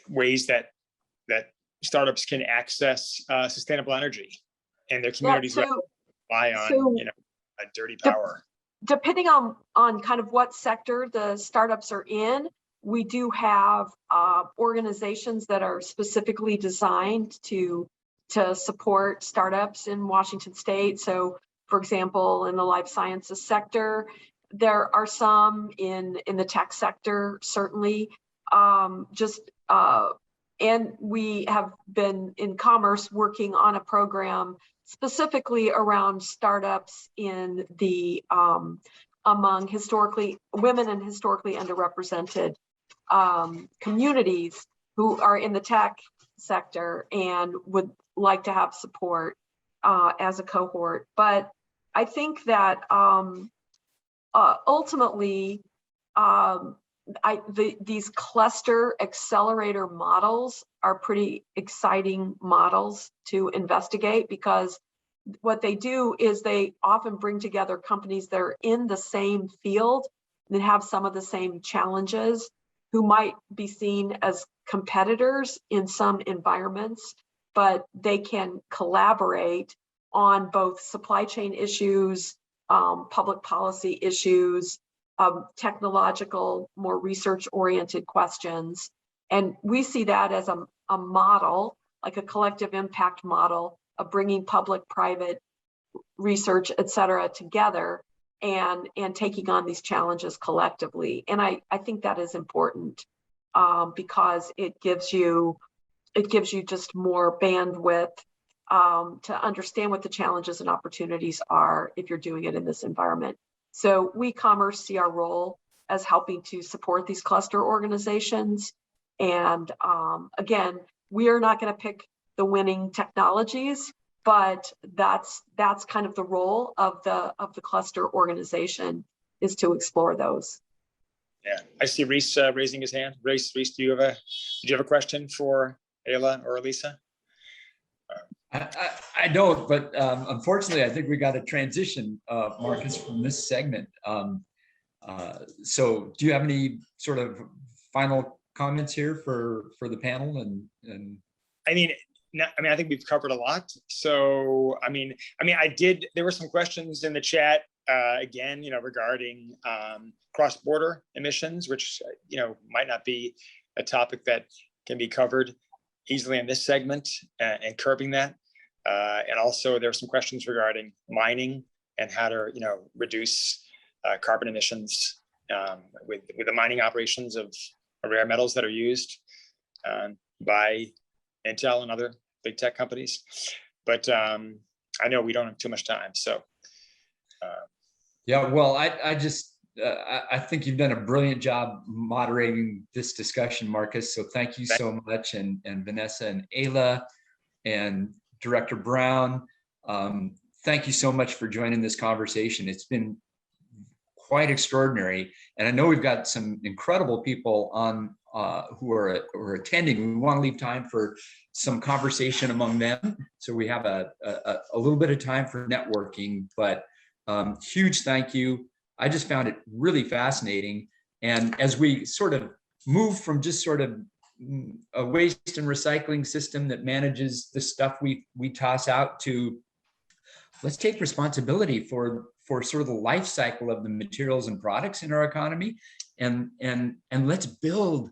ways that startups can access sustainable energy in their communities who rely on, dirty power. Depending on kind of what sector the startups are in, we do have organizations that are specifically designed to support startups in Washington State. So, for example, in the life sciences sector, there are some in the tech sector, certainly. And we have been in commerce working on a program specifically around startups in the among women and historically underrepresented communities who are in the tech sector and would like to have support as a cohort. But I think that ultimately, these cluster accelerator models are pretty exciting models to investigate, because what they do is they often bring together companies that are in the same field that have some of the same challenges, who might be seen as competitors in some environments, but they can collaborate on both supply chain issues, public policy issues, technological, more research-oriented questions. And we see that as a model, like a collective impact model of bringing public, private, research, et cetera, together and taking on these challenges collectively. And I think that is important because it gives you just more bandwidth to understand what the challenges and opportunities are if you're doing it in this environment. So we Commerce see our role as helping to support these cluster organizations. And again, we are not going to pick the winning technologies, but that's kind of the role of the cluster organization, is to explore those. Yeah, I see Reese raising his hand. Reese, do you have a question for Ayla or Lisa? I don't, but unfortunately, I think we got to transition, Marcus, from this segment. So do you have any sort of final comments here for the panel? And I think we've covered a lot. So, there were some questions in the chat, again, regarding cross-border emissions, which, might not be a topic that can be covered easily in this segment, and curbing that. And also there are some questions regarding mining and how to, reduce carbon emissions with the mining operations of rare metals that are used by Intel and other big tech companies. But I know we don't have too much time, so. Yeah, well, I think you've done a brilliant job moderating this discussion, Marcus. So thank you so much, and Vanessa and Ayla and Director Brown. Thank you so much for joining this conversation. It's been quite extraordinary, and I know we've got some incredible people on who are attending. We want to leave time for some conversation among them, so we have a little bit of time for networking. But huge thank you. I just found it really fascinating, and as we sort of move from just sort of a waste and recycling system that manages the stuff we toss out to, let's take responsibility for sort of the life cycle of the materials and products in our economy, and let's build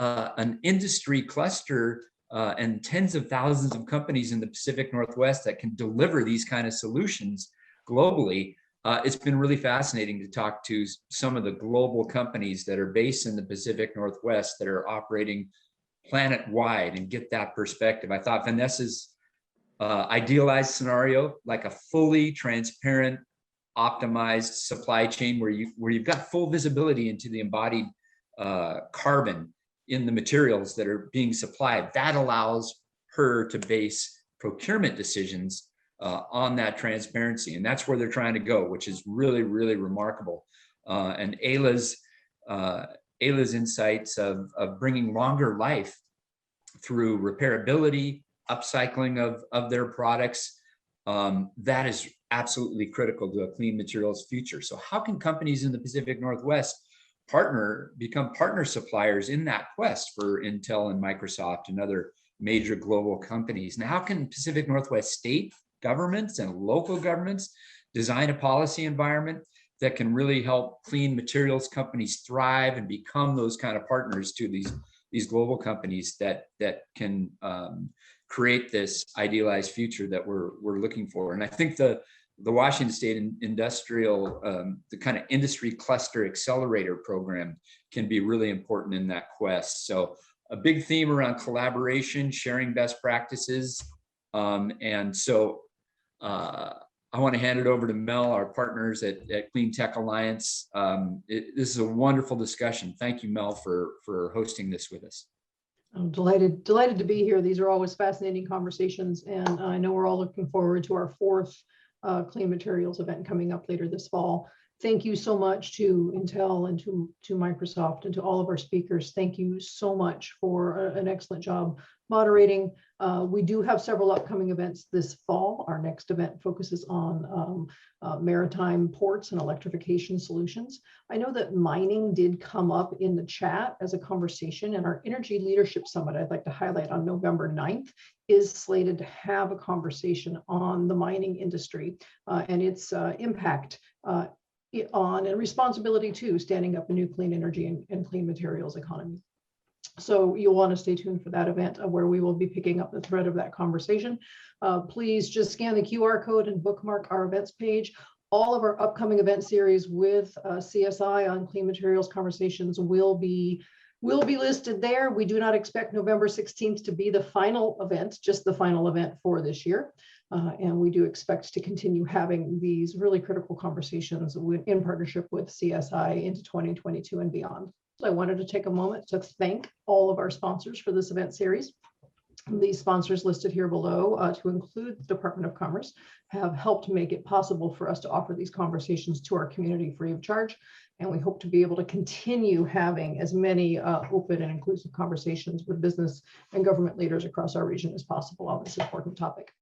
an industry cluster and tens of thousands of companies in the Pacific Northwest that can deliver these kind of solutions globally. It's been really fascinating to talk to some of the global companies that are based in the Pacific Northwest that are operating planet-wide and get that perspective. I thought Vanessa's idealized scenario, like a fully transparent, optimized supply chain where you've got full visibility into the embodied carbon in the materials that are being supplied, that allows her to base procurement decisions on that transparency. And that's where they're trying to go, which is really, really remarkable. And Ayla's insights of bringing longer life through repairability, upcycling of their products, that is absolutely critical to a clean materials future. So how can companies in the Pacific Northwest become partner suppliers in that quest for Intel and Microsoft and other major global companies? Now, how can Pacific Northwest state governments and local governments design a policy environment that can really help clean materials companies thrive and become those kind of partners to these global companies that can create this idealized future that we're looking for? And I think the Washington State Industrial, the kind of industry cluster accelerator program can be really important in that quest. So a big theme around collaboration, sharing best practices. And so I want to hand it over to Mel, our partners at Clean Tech Alliance. This is a wonderful discussion. Thank you, Mel, for hosting this with us. I'm delighted to be here. These are always fascinating conversations, and I know we're all looking forward to our fourth Clean Materials event coming up later this fall. Thank you so much to Intel and to Microsoft and to all of our speakers. Thank you so much for an excellent job moderating. We do have several upcoming events this fall. Our next event focuses on maritime ports and electrification solutions. I know that mining did come up in the chat as a conversation, and our Energy Leadership Summit, I'd like to highlight, on November 9th, is slated to have a conversation on the mining industry and its impact on and responsibility to standing up a new clean energy and clean materials economy. So you'll want to stay tuned for that event where we will be picking up the thread of that conversation. Please just scan the QR code and bookmark our events page. All of our upcoming event series with CSI on clean materials conversations will be listed there. We do not expect November 16th to be the final event, just the final event for this year. And we do expect to continue having these really critical conversations in partnership with CSI into 2022 and beyond. So I wanted to take a moment to thank all of our sponsors for this event series. These sponsors listed here below, to include the Department of Commerce, have helped make it possible for us to offer these conversations to our community free of charge. And we hope to be able to continue having as many open and inclusive conversations with business and government leaders across our region as possible on this important topic.